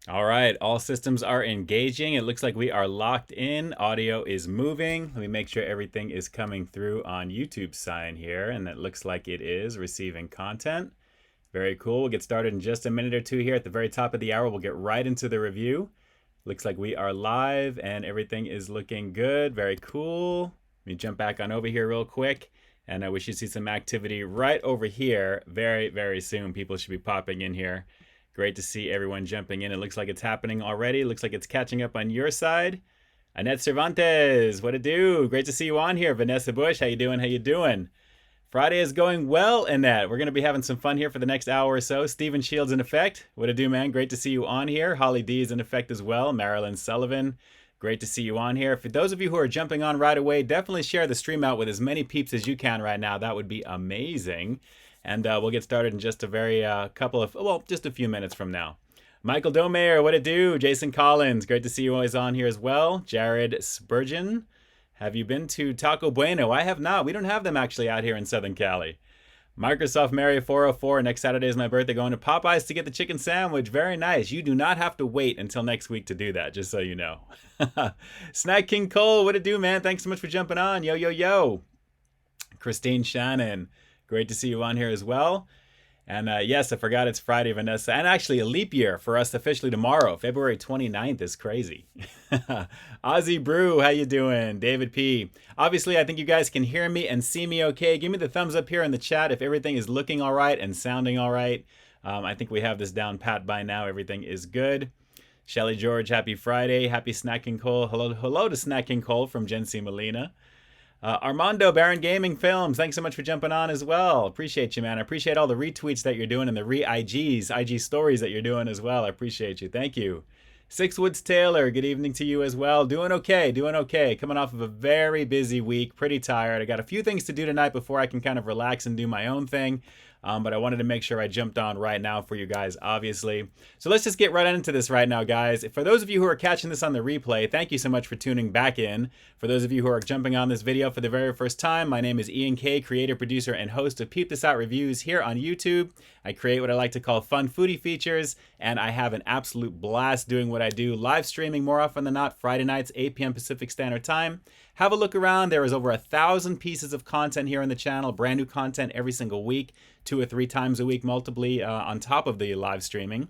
All right, all systems are engaging. It looks like we are locked in. Audio is moving. Let me make sure everything is coming through on YouTube's side here, and it looks like it is receiving content. Very cool. We'll get started in just a minute or two here. At the very top of the hour, we'll get right into the review. Looks like we are live and everything is looking good. Very cool. Let me jump back on over here real quick. And we should see some activity right over here very, very soon. People should be popping in here. Great to see everyone jumping in. It looks like it's happening already. It looks like it's catching up on your side. Annette Cervantes, what it do? Great to see you on here. Vanessa Bush, how you doing? How you doing? Friday is going well, Annette. We're going to be having some fun here for the next hour or so. Stephen Shields in effect. What it do, man? Great to see you on here. Holly D is in effect as well. Marilyn Sullivan. Great to see you on here. For those of you who are jumping on right away, definitely share the stream out with as many peeps as you can right now. That would be amazing. And we'll get started in just a very just a few minutes from now. Michael Domayer, what it do? Jason Collins, great to see you always on here as well. Jared Spurgeon, have you been to Taco Bueno? I have not. We don't have them actually out here in Southern Cali. Microsoft Mary 404, next Saturday is my birthday, going to Popeyes to get the chicken sandwich. Very nice. You do not have to wait until next week to do that, just so you know. Snack King Cole, what it do, man? Thanks so much for jumping on. Yo, yo, yo. Christine Shannon, great to see you on here as well. And yes, I forgot it's Friday, Vanessa. And actually a leap year for us officially tomorrow. February 29th is crazy. Ozzy Brew, how you doing? David P. Obviously, I think you guys can hear me and see me okay. Give me the thumbs up here in the chat if everything is looking all right and sounding all right. I think we have this down pat by now. Everything is good. Shelly George, happy Friday. Happy Snacking Cole. Hello to Snacking Cole from Gen C Molina. Armando, Baron Gaming Films, thanks so much for jumping on as well. Appreciate you, man. I appreciate all the retweets that you're doing and the re-IGs, IG stories that you're doing as well. I appreciate you. Thank you. Six Woods Taylor, good evening to you as well. Doing okay, doing okay. Coming off of a very busy week, pretty tired. I got a few things to do tonight before I can kind of relax and do my own thing. But I wanted to make sure I jumped on right now for you guys, obviously. So let's just get right into this right now, guys. For those of you who are catching this on the replay, thank you so much for tuning back in. For those of you who are jumping on this video for the very first time, my name is Ian K, creator, producer, and host of Peep This Out Reviews here on YouTube. I create what I like to call fun foodie features, and I have an absolute blast doing what I do, live streaming more often than not, Friday nights, 8 p.m. Pacific Standard Time. Have a look around. There is over 1,000 pieces of content here on the channel, brand new content every single week, 2 or 3 times a week, multiply on top of the live streaming.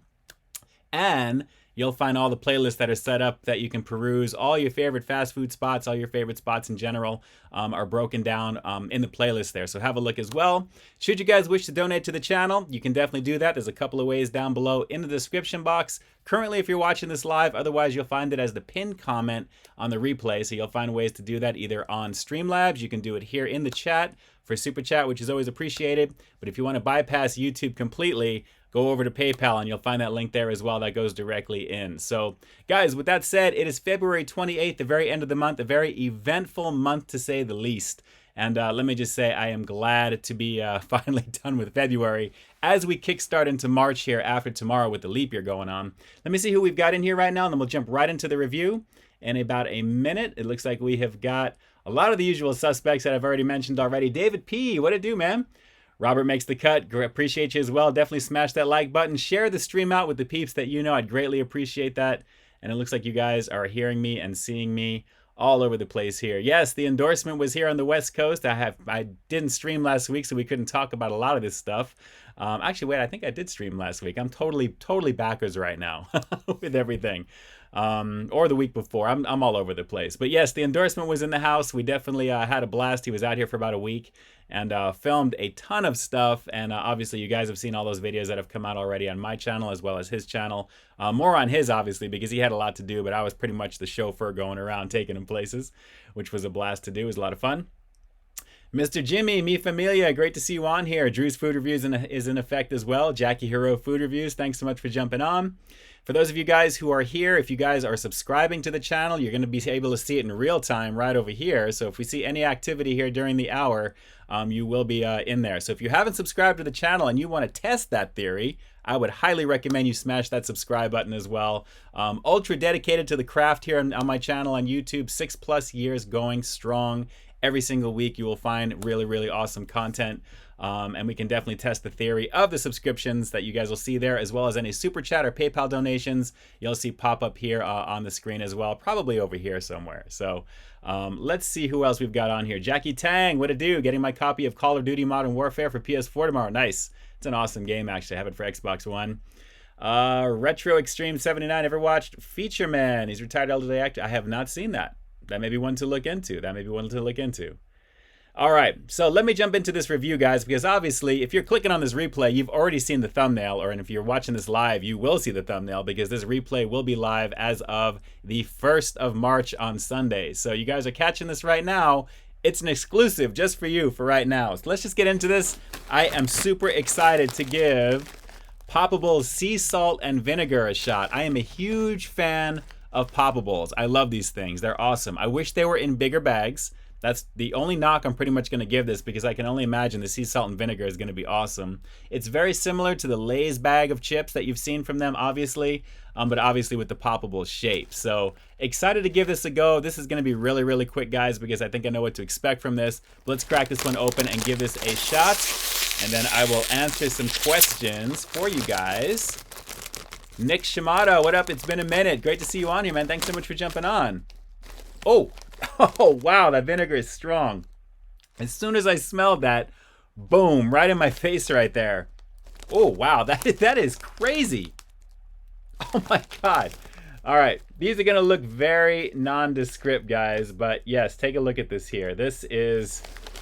And you'll find all the playlists that are set up that you can peruse. All your favorite fast food spots, all your favorite spots in general are broken down in the playlist there. So have a look as well. Should you guys wish to donate to the channel, you can definitely do that. There's a couple of ways down below in the description box. Currently, if you're watching this live, otherwise you'll find it as the pinned comment on the replay. So you'll find ways to do that either on Streamlabs. You can do it here in the chat for Super Chat, which is always appreciated. But if you want to bypass YouTube completely, go over to PayPal and you'll find that link there as well. That goes directly in. So guys, with that said, it is February 28th, the very end of the month, a very eventful month to say the least. And let me just say, I am glad to be finally done with February as we kickstart into March here after tomorrow with the leap year going on. Let me see who we've got in here right now, and then we'll jump right into the review in about a minute. It looks like we have got a lot of the usual suspects that I've already mentioned already. David P, what it do, man? Robert makes the cut. Appreciate you as well. Definitely smash that like button. Share the stream out with the peeps that you know. I'd greatly appreciate that. And it looks like you guys are hearing me and seeing me all over the place here. Yes, the endorsement was here on the West Coast. I didn't stream last week, so we couldn't talk about a lot of this stuff. Actually, wait, I think I did stream last week. I'm totally backwards right now with everything. Or the week before. I'm all over the place. But yes, the endorsement was in the house. We definitely had a blast. He was out here for about a week and filmed a ton of stuff. And obviously, you guys have seen all those videos that have come out already on my channel as well as his channel. More on his, obviously, because he had a lot to do. But I was pretty much the chauffeur going around taking him places, which was a blast to do. It was a lot of fun. Mr. Jimmy, Mi Familia, great to see you on here. Drew's Food Reviews is in effect as well. Jackie Hero Food Reviews, thanks so much for jumping on. For those of you guys who are here, if you guys are subscribing to the channel, you're going to be able to see it in real time right over here. So if we see any activity here during the hour, you will be in there. So if you haven't subscribed to the channel and you want to test that theory, I would highly recommend you smash that subscribe button as well. Ultra dedicated to the craft here on my channel on YouTube, 6+ years going strong. Every single week you will find really, really awesome content And we can definitely test the theory of the subscriptions that you guys will see there, as well as any super chat or PayPal donations. You'll see pop up here on the screen as well, probably over here somewhere. So let's see who else we've got on here. Jackie Tang, what to do? Getting my copy of Call of Duty Modern Warfare for PS4 tomorrow. Nice. It's an awesome game, actually. I have it for Xbox One. Retro Extreme 79, ever watched Feature Man? He's retired elderly actor. I have not seen that. That may be one to look into. All right, so let me jump into this review, guys, because obviously if you're clicking on this replay, you've already seen the thumbnail, and if you're watching this live, you will see the thumbnail, because this replay will be live as of the 1st of March on Sunday. So you guys are catching this right now. It's an exclusive just for you for right now. So let's just get into this. I am super excited to give Poppables Sea Salt and Vinegar a shot. I am a huge fan of Poppables. I love these things. They're awesome. I wish they were in bigger bags. That's the only knock I'm pretty much going to give this, because I can only imagine the sea salt and vinegar is going to be awesome. It's very similar to the Lay's bag of chips that you've seen from them, obviously, but obviously with the Poppables shape. So excited to give this a go. This is going to be really, really quick, guys, because I think I know what to expect from this. But let's crack this one open and give this a shot, and then I will answer some questions for you guys. Nick Shimada, what up? It's been a minute. Great to see you on here, man. Thanks so much for jumping on. Oh, wow, that vinegar is strong. As soon as I smelled that, boom, right in my face right there. Oh, wow, that is crazy. Oh my God. All right, these are gonna look very nondescript, guys, but yes, take a look at this here. This is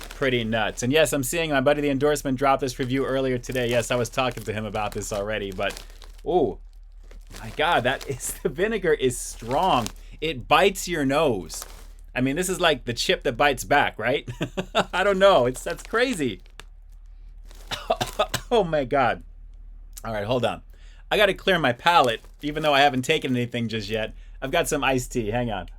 pretty nuts. And yes, I'm seeing my buddy The Endorsement drop this review earlier today. Yes, I was talking to him about this already, but oh my God, the vinegar is strong. It bites your nose. I mean, this is like the chip that bites back, right? I don't know. That's crazy. Oh my God. All right, hold on. I got to clear my palate, even though I haven't taken anything just yet. I've got some iced tea. Hang on.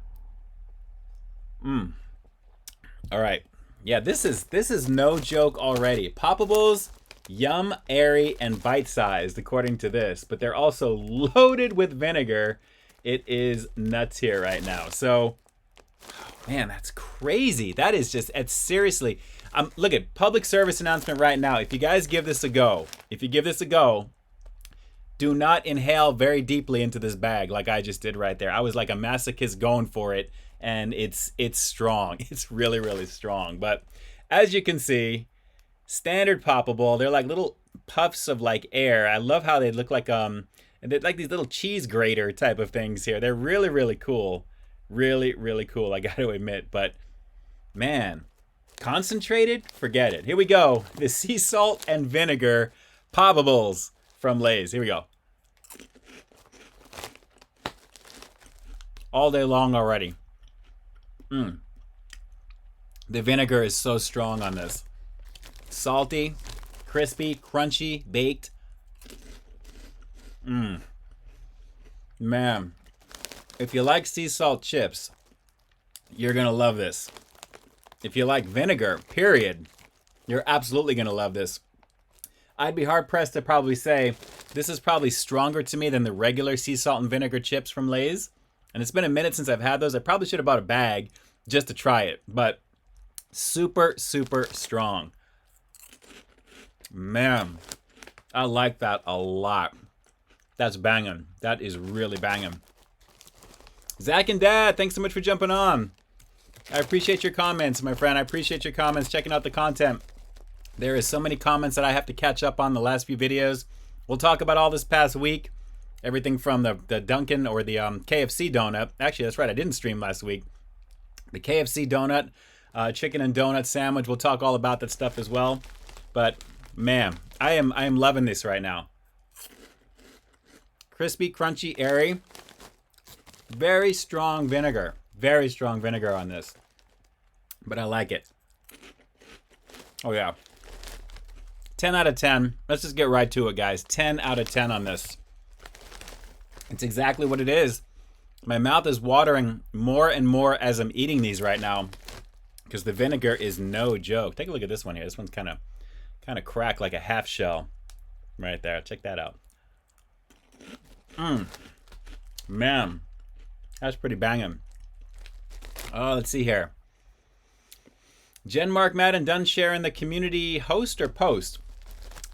All right. Yeah, this is no joke already. Poppables, yum, airy, and bite-sized, according to this. But they're also loaded with vinegar. It is nuts here right now. So, man, that's crazy. That is just, it's seriously, look at public service announcement right now. If you guys give this a go, do not inhale very deeply into this bag like I just did right there. I was like a masochist going for it, and it's strong. It's really, really strong. But as you can see, standard Poppable, they're like little puffs of like air. I love how they look like they're like these little cheese grater type of things here. They're really, really cool. Really, really cool, I got to admit. But man, concentrated, forget it. Here we go. The sea salt and vinegar Poppables from Lay's. Here we go. All day long already. The vinegar is so strong on this. Salty, crispy, crunchy, baked. Man, if you like sea salt chips, you're gonna love this. If you like vinegar, period, you're absolutely gonna love this. I'd be hard pressed to probably say this is probably stronger to me than the regular sea salt and vinegar chips from Lay's. And it's been a minute since I've had those. I probably should have bought a bag just to try it, but super, super strong. Man, I like that a lot. That's banging. That is really banging. Zach and Dad, thanks so much for jumping on. I appreciate your comments, my friend. I appreciate your comments, checking out the content. There is so many comments that I have to catch up on the last few videos. We'll talk about all this past week. Everything from the Dunkin' or the KFC donut. Actually, that's right, I didn't stream last week. The KFC donut, chicken and donut sandwich. We'll talk all about that stuff as well. But man, I am loving this right now. Crispy, crunchy, airy. Very strong vinegar. Very strong vinegar on this. But I like it. Oh yeah. 10 out of 10. Let's just get right to it, guys. 10 out of 10 on this. It's exactly what it is. My mouth is watering more and more as I'm eating these right now, because the vinegar is no joke. Take a look at this one here. This one's kind of cracked like a half shell right there. Check that out. Man, that's pretty banging. Oh, let's see here. Genmark Madden done sharing the community host or post.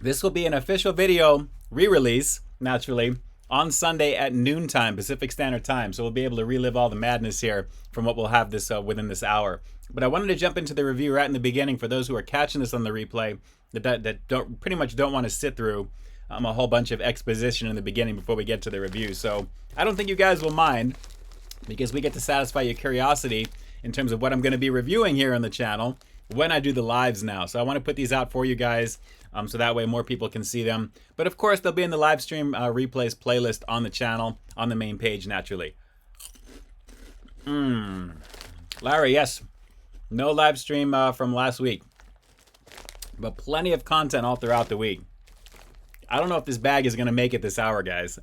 This will be an official video re-release, naturally, on Sunday at noontime, Pacific Standard Time. So we'll be able to relive all the madness here from what we'll have this within this hour. But I wanted to jump into the review right in the beginning for those who are catching this on the replay that don't pretty much don't want to sit through a whole bunch of exposition in the beginning before we get to the review. So I don't think you guys will mind, because we get to satisfy your curiosity in terms of what I'm going to be reviewing here on the channel when I do the lives now. So I want to put these out for you guys so that way more people can see them. But of course, they'll be in the Livestream Replays playlist on the channel, on the main page, naturally. Larry, yes. No live stream from last week, but plenty of content all throughout the week. I don't know if this bag is going to make it this hour, guys.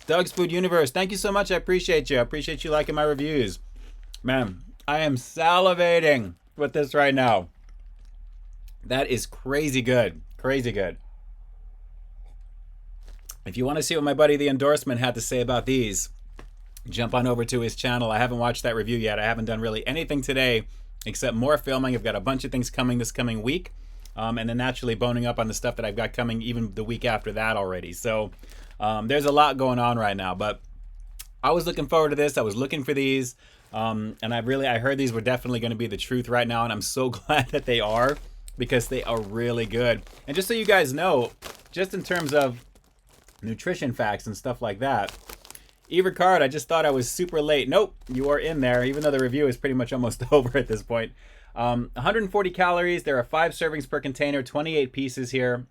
Doug's Food Universe, thank you so much. I appreciate you. I appreciate you liking my reviews. Man, I am salivating with this right now. That is crazy good. Crazy good. If you want to see what my buddy The Endorsement had to say about these, jump on over to his channel. I haven't watched that review yet. I haven't done really anything today except more filming. I've got a bunch of things coming this coming week. And then naturally boning up on the stuff that I've got coming even the week after that already. So there's a lot going on right now. But I was looking forward to this. I was looking for these. And I heard these were definitely going to be the truth right now. And I'm so glad that they are, because they are really good. And just so you guys know, just in terms of nutrition facts and stuff like that, Rickard, I just thought I was super late. Nope, you are in there, even though the review is pretty much almost over at this point. 140 calories. There are 5 servings per container, 28 pieces here.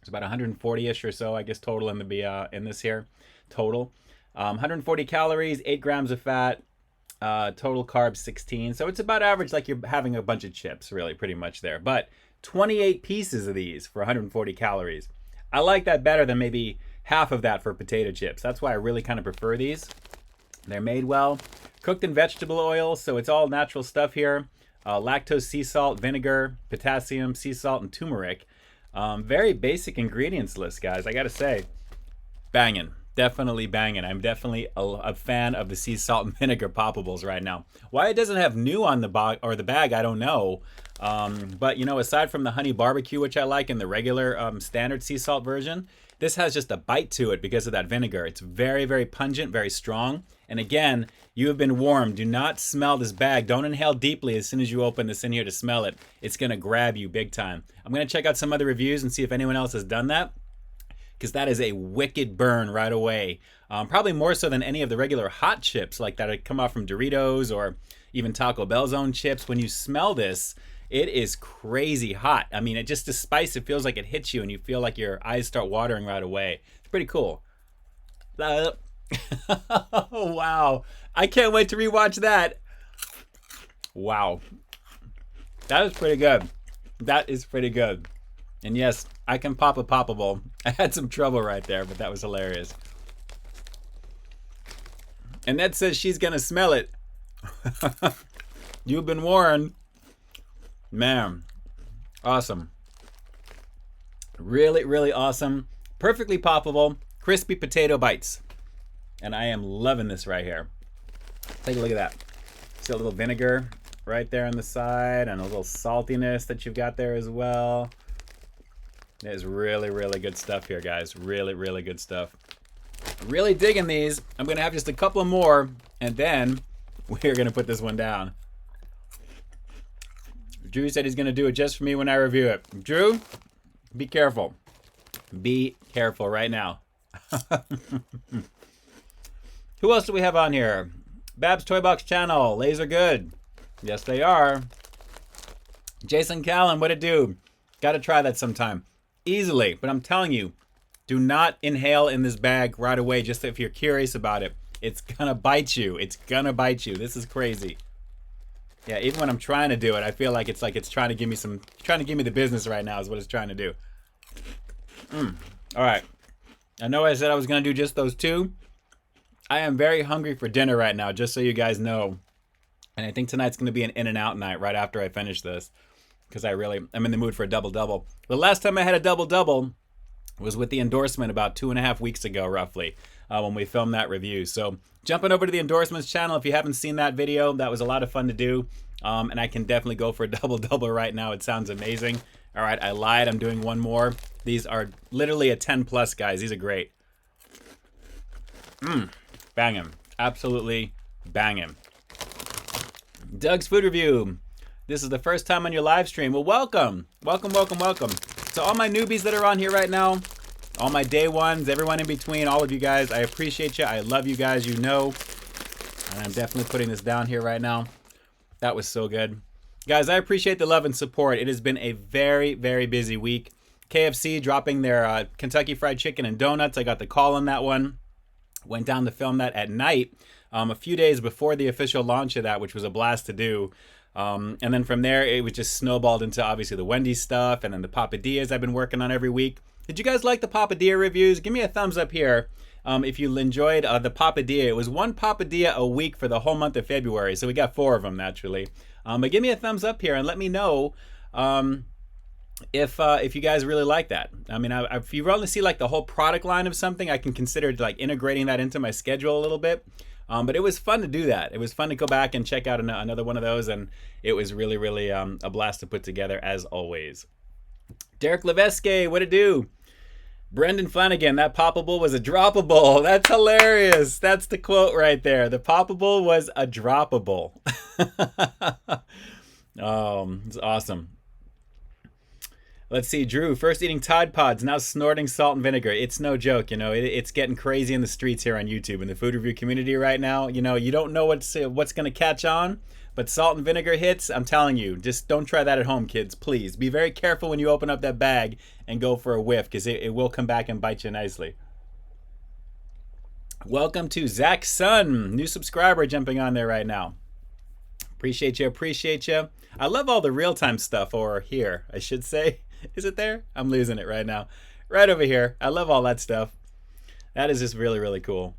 It's about 140-ish or so, I guess, total in this here. Total. 140 calories, 8 grams of fat, total carbs 16. So it's about average, like you're having a bunch of chips, really, pretty much there. But 28 pieces of these for 140 calories. I like that better than maybe half of that for potato chips. That's why I really kind of prefer these. They're made well. Cooked in vegetable oil, so it's all natural stuff here. Lactose, sea salt, vinegar, potassium, sea salt, and turmeric. Very basic ingredients list, guys. I gotta say, banging. Definitely banging. I'm definitely a fan of the sea salt and vinegar Poppables right now. Why it doesn't have new on the bag, I don't know. But, you know, aside from the honey barbecue, which I like, and the regular standard sea salt version, this has just a bite to it because of that vinegar. It's very, very pungent, very strong. And again, you have been warned. Do not smell this bag. Don't inhale deeply as soon as you open this in here to smell it. It's going to grab you big time. I'm going to check out some other reviews and see if anyone else has done that, because that is a wicked burn right away. Probably more so than any of the regular hot chips like that come off from Doritos or even Taco Bell's own chips. When you smell this, it is crazy hot. I mean, just the spice, it feels like it hits you and you feel like your eyes start watering right away. It's pretty cool. Oh, wow. I can't wait to rewatch that. Wow. That is pretty good. That is pretty good. And yes, I can pop a poppable. I had some trouble right there, but that was hilarious. And that says she's gonna smell it. You've been warned. Man, awesome. Really, really awesome. Perfectly poppable, crispy potato bites. And I am loving this right here. Take a look at that. See a little vinegar right there on the side and a little saltiness that you've got there as well. There's really, really good stuff here, guys. Really, really good stuff. Really digging these. I'm going to have just a couple more, and then we're going to put this one down. Drew said he's going to do it just for me when I review it. Drew, be careful. Be careful right now. Who else do we have on here? Babs Toy Box Channel. Lays are good. Yes, they are. Jason Callan, what it do? Got to try that sometime. Easily, but I'm telling you, do not inhale in this bag right away, just if you're curious about it. It's gonna bite you. It's gonna bite you. This is crazy. Yeah, even when I'm trying to do it, I feel like it's trying to give me the business right now is what it's trying to do. All right. I know I said I was gonna do just those two. I am very hungry for dinner right now, just so you guys know. And I think tonight's gonna be an In-N-Out night right after I finish this, because I'm in the mood for a double-double. The last time I had a double-double, was with the endorsement about 2.5 weeks ago, roughly, when we filmed that review. So jumping over to the endorsements channel, if you haven't seen that video, that was a lot of fun to do. And I can definitely go for a double-double right now. It sounds amazing. All right, I lied. I'm doing one more. These are literally a 10 plus, guys. These are great. Banging. Absolutely banging. Doug's Food Review. This is the first time on your live stream. Well, welcome. Welcome, welcome, welcome. So all my newbies that are on here right now, all my day ones, everyone in between, all of you guys, I appreciate you. I love you guys, you know. And I'm definitely putting this down here right now. That was so good. Guys, I appreciate the love and support. It has been a very, very busy week. KFC dropping their Kentucky Fried Chicken and donuts. I got the call on that one. Went down to film that at night, a few days before the official launch of that, which was a blast to do. And then from there, it was just snowballed into obviously the Wendy's stuff and then the Poppables I've been working on every week. Did you guys like the Poppadilla reviews? Give me a thumbs up here if you enjoyed the Poppadilla. It was one Poppadilla a week for the whole month of February, so we got 4 of them naturally. But give me a thumbs up here and let me know if you guys really like that. I mean, if you want to see like the whole product line of something, I can consider like integrating that into my schedule a little bit. But it was fun to do that. It was fun to go back and check out another one of those, and it was really, really a blast to put together as always. Derek Levesque, what it do? Brendan Flanagan, that poppable was a droppable. That's hilarious. That's the quote right there. The poppable was a droppable. It's awesome. Let's see, Drew, first eating Tide Pods, now snorting salt and vinegar. It's no joke, you know, it's getting crazy in the streets here on YouTube in the food review community right now. You know, you don't know what's going to catch on, but salt and vinegar hits, I'm telling you, just don't try that at home, kids, please. Be very careful when you open up that bag and go for a whiff, because it will come back and bite you nicely. Welcome to Zach's son, new subscriber jumping on there right now. Appreciate you, appreciate you. I love all the real-time stuff, or here, I should say. Is it there? I'm losing it right now. Right over here. I love all that stuff. That is just really, really cool.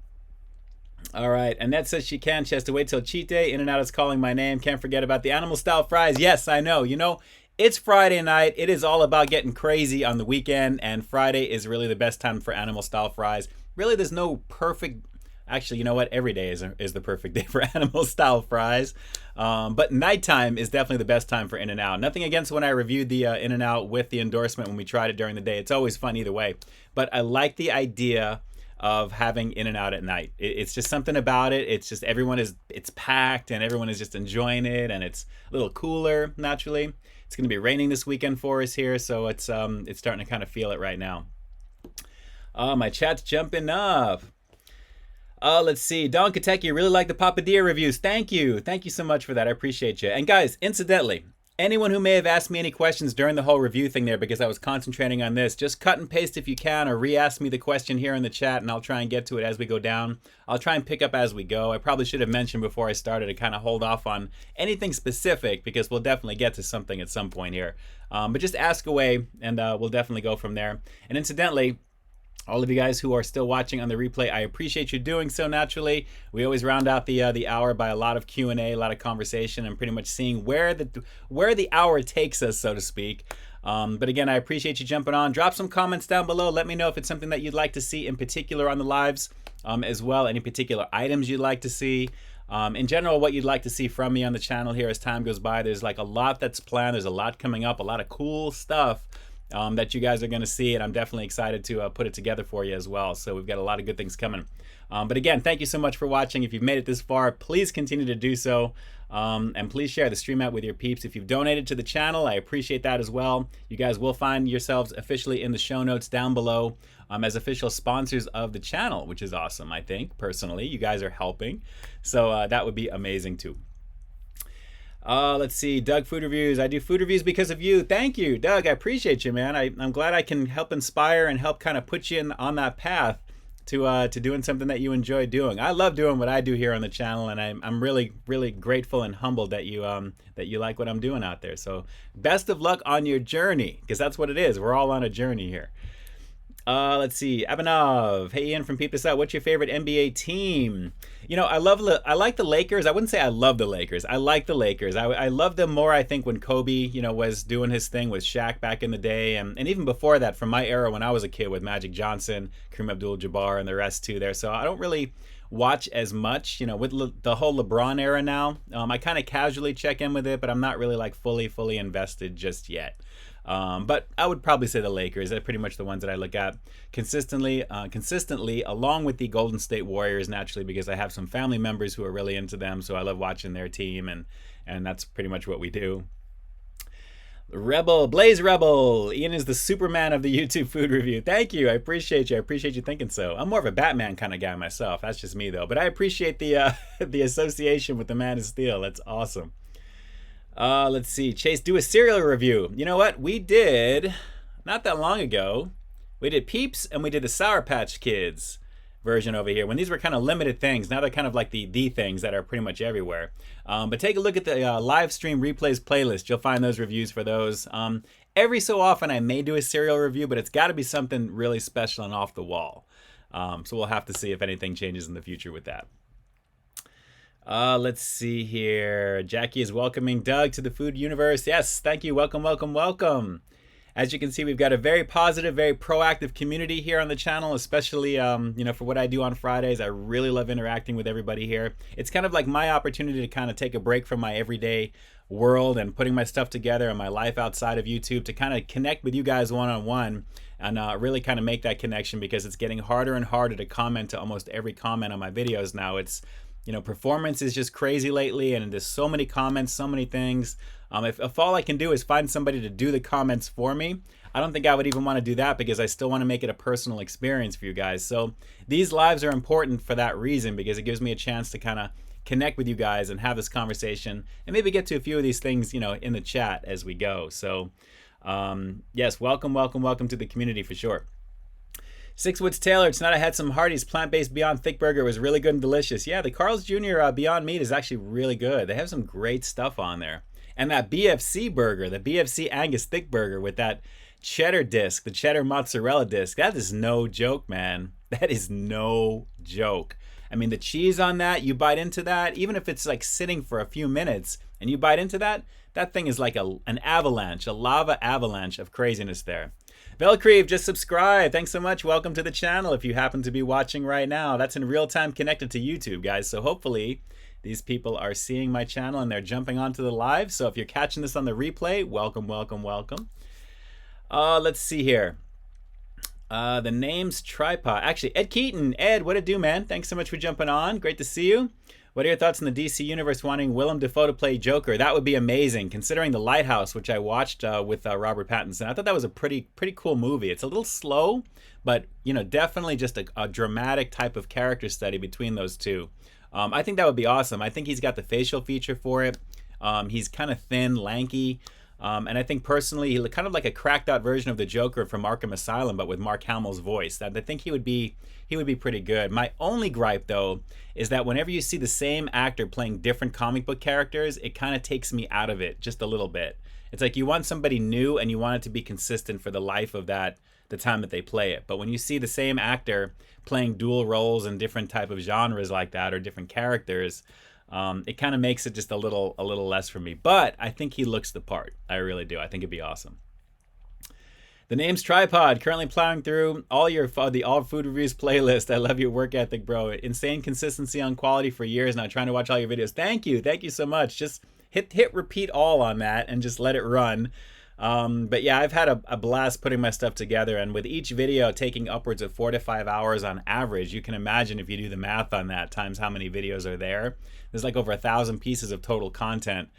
All right. Annette says she has to wait till cheat day. In-N-Out is calling my name. Can't forget about the animal style fries. Yes, I know. You know, it's Friday night. It is all about getting crazy on the weekend, and Friday is really the best time for animal style fries. Really, there's no perfect... Actually, you know what? Every day is the perfect day for animal style fries. But nighttime is definitely the best time for In-N-Out. Nothing against when I reviewed the In-N-Out with the endorsement when we tried it during the day. It's always fun either way. But I like the idea of having In-N-Out at night. It's just something about it. It's just it's packed and everyone is just enjoying it, and it's a little cooler naturally. It's going to be raining this weekend for us here, so it's starting to kind of feel it right now. My chat's jumping up. Let's see. Don Kateki, really like the Poppadilla reviews. Thank you. Thank you so much for that. I appreciate you. And guys, incidentally, anyone who may have asked me any questions during the whole review thing there because I was concentrating on this, just cut and paste if you can, or re-ask me the question here in the chat, and I'll try and get to it as we go down. I'll try and pick up as we go. I probably should have mentioned before I started to kind of hold off on anything specific because we'll definitely get to something at some point here. But just ask away, and we'll definitely go from there. And incidentally, all of you guys who are still watching on the replay, I appreciate you doing so naturally. We always round out the hour by a lot of Q&A, a lot of conversation, and pretty much seeing where the hour takes us, so to speak. But again, I appreciate you jumping on. Drop some comments down below. Let me know if it's something that you'd like to see in particular on the lives as well. Any particular items you'd like to see. In general, what you'd like to see from me on the channel here as time goes by. There's like a lot that's planned. There's a lot coming up, a lot of cool stuff that you guys are going to see, and I'm definitely excited to put it together for you as well. So we've got a lot of good things coming. But again, thank you so much for watching. If you've made it this far, please continue to do so. And please share the stream out with your peeps. If you've donated to the channel, I appreciate that as well. You guys will find yourselves officially in the show notes down below as official sponsors of the channel, which is awesome, I think, personally. You guys are helping. So that would be amazing too. Let's see, Doug Food Reviews. I do food reviews because of you. Thank you, Doug. I appreciate you, man. I'm glad I can help inspire and help kind of put you on that path to doing something that you enjoy doing. I love doing what I do here on the channel, and I'm really, really grateful and humbled that you like what I'm doing out there. So best of luck on your journey, because that's what it is. We're all on a journey here. Let's see. Abanov. Hey, Ian from Peep THIS Out. What's your favorite NBA team? You know, I like the Lakers. I wouldn't say I love the Lakers. I like the Lakers. I love them more, I think, when Kobe, you know, was doing his thing with Shaq back in the day. And even before that, from my era when I was a kid with Magic Johnson, Kareem Abdul-Jabbar, and the rest too there. So I don't really watch as much, you know, with the whole LeBron era now. I kind of casually check in with it, but I'm not really like fully invested just yet. But I would probably say the Lakers. They're pretty much the ones that I look at consistently, along with the Golden State Warriors, naturally, because I have some family members who are really into them. So I love watching their team, and that's pretty much what we do. Rebel, Blaze Rebel. Ian is the Superman of the YouTube food review. Thank you. I appreciate you. I appreciate you thinking so. I'm more of a Batman kind of guy myself. That's just me, though. But I appreciate the the association with the Man of Steel. That's awesome. Let's see. Chase, do a cereal review. You know what? We did, not that long ago, we did Peeps and we did the Sour Patch Kids version over here. When these were kind of limited things, now they're kind of like the things that are pretty much everywhere. But take a look at the Livestream Replays playlist. You'll find those reviews for those. Every so often I may do a cereal review, but it's got to be something really special and off the wall. So we'll have to see if anything changes in the future with that. Let's see here. Jackie is welcoming Doug to the food universe. Yes, thank you. Welcome, welcome, welcome. As you can see, we've got a very positive, very proactive community here on the channel, especially, you know, for what I do on Fridays. I really love interacting with everybody here. It's kind of like my opportunity to kind of take a break from my everyday world and putting my stuff together and my life outside of YouTube to kind of connect with you guys one-on-one and really kind of make that connection, because it's getting harder and harder to comment to almost every comment on my videos now. It's, you know, performance is just crazy lately, and there's so many comments, so many things. If all I can do is find somebody to do the comments for me, I don't think I would even want to do that, because I still want to make it a personal experience for you guys. So these lives are important for that reason, because it gives me a chance to kind of connect with you guys and have this conversation and maybe get to a few of these things, you know, in the chat as we go. So yes, welcome, welcome, welcome to the community for sure. Six Woods Taylor, tonight I had some Hardee's plant-based Beyond Thick Burger. It was really good and delicious. Yeah, the Carl's Jr. Beyond Meat is actually really good. They have some great stuff on there. And that BFC burger, the BFC Angus Thick Burger with that cheddar disc, the cheddar mozzarella disc, that is no joke, man. That is no joke. I mean, the cheese on that, you bite into that, even if it's like sitting for a few minutes and you bite into that, that thing is like an avalanche, a lava avalanche of craziness there. Velcreeve, just subscribe. Thanks so much. Welcome to the channel if you happen to be watching right now. That's in real time connected to YouTube, guys. So hopefully these people are seeing my channel and they're jumping onto the live. So if you're catching this on the replay, welcome, welcome, welcome. Let's see here. The name's Tripod. Actually, Ed Keaton. Ed, what it do, man? Thanks so much for jumping on. Great to see you. What are your thoughts on the DC Universe wanting Willem Dafoe to play Joker? That would be amazing, considering The Lighthouse, which I watched with Robert Pattinson. I thought that was a pretty cool movie. It's a little slow, but you know, definitely just a dramatic type of character study between those two. I think that would be awesome. I think he's got the facial feature for it. He's kind of thin, lanky. And I think personally, he kind of like a cracked out version of the Joker from Arkham Asylum, but with Mark Hamill's voice. I think he would be pretty good. My only gripe, though, is that whenever you see the same actor playing different comic book characters, it kind of takes me out of it just a little bit. It's like you want somebody new and you want it to be consistent for the life of the time that they play it. But when you see the same actor playing dual roles in different type of genres like that, or different characters, it kind of makes it just a little less for me. But I think he looks the part. I really do. I think it'd be awesome. The name's Tripod, currently plowing through the All Food Reviews playlist. I love your work ethic, bro. Insane consistency on quality for years now, trying to watch all your videos. Thank you so much. Just hit repeat all on that and just let it run. But yeah, I've had a blast putting my stuff together, and with each video taking upwards of 4 to 5 hours on average, you can imagine if you do the math on that times how many videos are there. There's like over 1,000 pieces of total content.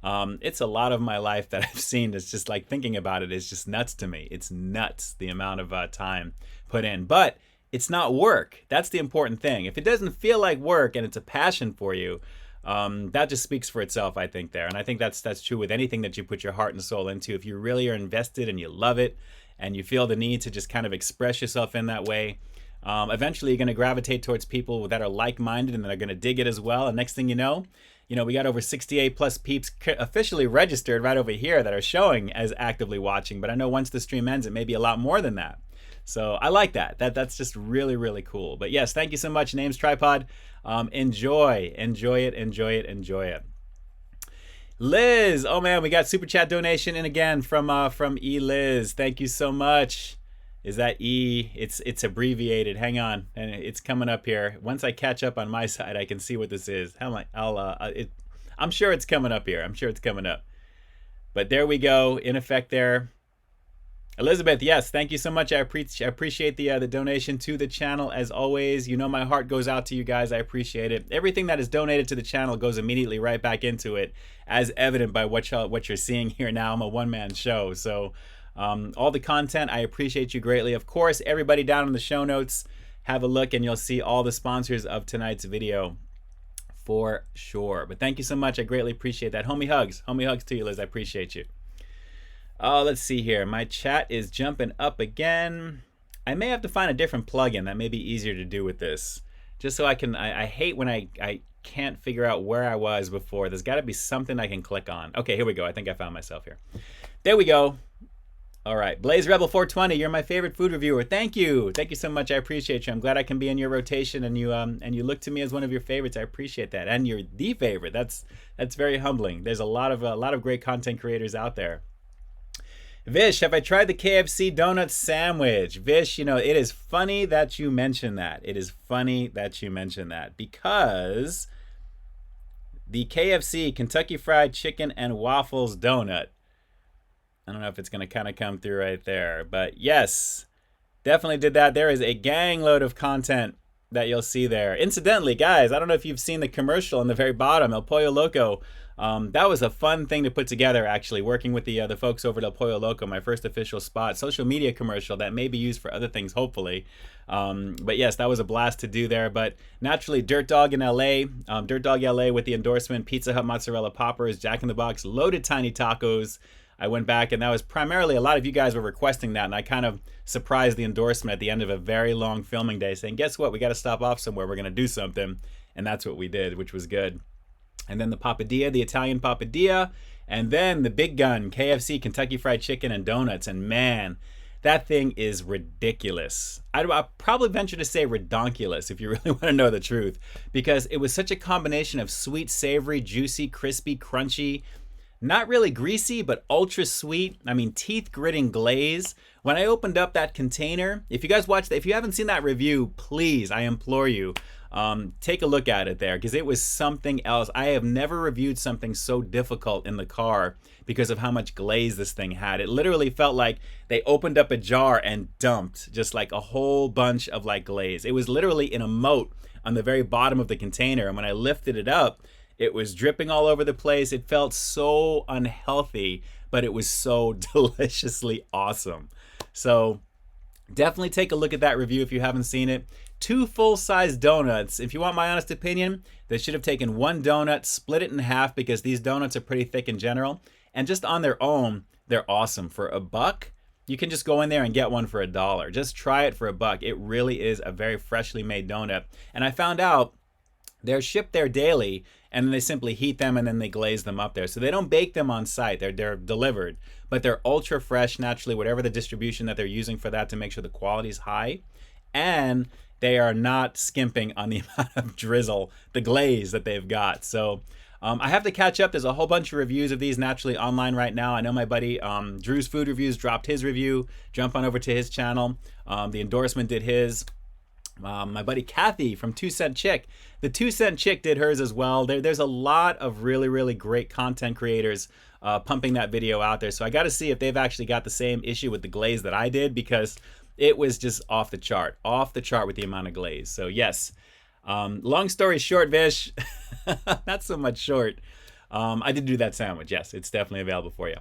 It's a lot of my life that I've seen. It's just like thinking about it is just nuts to me. It's nuts the amount of time put in, but it's not work. That's the important thing. If it doesn't feel like work and it's a passion for you, that just speaks for itself, I think there. And I think that's true with anything that you put your heart and soul into. If you really are invested and you love it and you feel the need to just kind of express yourself in that way, eventually you're going to gravitate towards people that are like-minded and that are going to dig it as well. And next thing you know, we got over 68 plus peeps officially registered right over here that are showing as actively watching. But I know once the stream ends, it may be a lot more than that. So I like that. That's just really, really cool. But yes, thank you so much, Names Tripod. Enjoy it. Liz, oh man, we got super chat donation in again from E Liz. Thank you so much. Is that E? It's abbreviated. Hang on, and it's coming up here. Once I catch up on my side, I can see what this is. I'm sure it's coming up here. I'm sure it's coming up. But there we go. In effect, there. Elizabeth, yes, thank you so much. I appreciate the donation to the channel as always. You know my heart goes out to you guys. I appreciate it. Everything that is donated to the channel goes immediately right back into it, as evident by what you're seeing here now. I'm a one-man show, so all the content, I appreciate you greatly. Of course, everybody down in the show notes, have a look and you'll see all the sponsors of tonight's video for sure. But thank you so much. I greatly appreciate that. Homie hugs to you, Liz. I appreciate you. Let's see here. My chat is jumping up again. I may have to find a different plugin that may be easier to do with this. Just so I can, I hate when I can't figure out where I was before. There's got to be something I can click on. Okay, here we go. I think I found myself here. There we go. All right, Blaze Rebel 420, you're my favorite food reviewer. Thank you so much. I appreciate you. I'm glad I can be in your rotation, and you look to me as one of your favorites. I appreciate that, and you're the favorite. That's very humbling. There's a lot of great content creators out there. Vish, have I tried the KFC donut sandwich? Vish, you know, it is funny that you mention that. It is funny that you mention that because the KFC Kentucky Fried Chicken and Waffles donut, I don't know if it's going to kind of come through right there, but yes, definitely did that. There is a gang load of content that you'll see there. Incidentally, guys, I don't know if you've seen the commercial on the very bottom, El Pollo Loco. That was a fun thing to put together, actually, working with the folks over at El Pollo Loco, my first official spot, social media commercial that may be used for other things, hopefully. But yes, that was a blast to do there. But naturally, Dirt Dog in LA, Dirt Dog LA with the endorsement, Pizza Hut mozzarella poppers, Jack in the Box loaded tiny tacos. I went back, and that was primarily, a lot of you guys were requesting that, and I kind of surprised the endorsement at the end of a very long filming day, saying, guess what, we got to stop off somewhere, we're going to do something, and that's what we did, which was good. And then the Poppadilla, the Italian Poppadilla, and then the big gun, KFC, Kentucky Fried Chicken and donuts, and man, that thing is ridiculous. I'd probably venture to say redonkulous if you really want to know the truth, because it was such a combination of sweet, savory, juicy, crispy, crunchy, not really greasy, but ultra sweet. I mean, teeth gritting glaze. When I opened up that container, if you guys watched that, if you haven't seen that review, please, I implore you, take a look at it there, because it was something else. I have never reviewed something so difficult in the car because of how much glaze this thing had. It literally felt like they opened up a jar and dumped just like a whole bunch of like glaze. It was literally in a moat on the very bottom of the container, and when I lifted it up, it was dripping all over the place. It felt so unhealthy, but it was so deliciously awesome. So definitely take a look at that review if you haven't seen it. 2 full-size donuts. If you want my honest opinion, they should have taken 1 donut, split it in half, because these donuts are pretty thick in general. And just on their own, they're awesome. For $1, you can just go in there and get one for $1. Just try it for $1. It really is a very freshly made donut. And I found out they're shipped there daily, and then they simply heat them and then they glaze them up there. So they don't bake them on site. They're delivered, but they're ultra fresh, naturally, whatever the distribution that they're using for that, to make sure the quality is high. And they are not skimping on the amount of drizzle, the glaze that they've got. So I have to catch up. There's a whole bunch of reviews of these naturally online right now. I know my buddy Drew's Food Reviews dropped his review. Jump on over to his channel. The endorsement did his. My buddy Kathy from 2 Cent Chick, the 2 Cent Chick did hers as well. There's a lot of really, really great content creators pumping that video out there. So I got to see if they've actually got the same issue with the glaze that I did, because it was just off the chart with the amount of glaze. So yes, long story short, Vish, not so much short. I did do that sandwich. Yes, it's definitely available for you.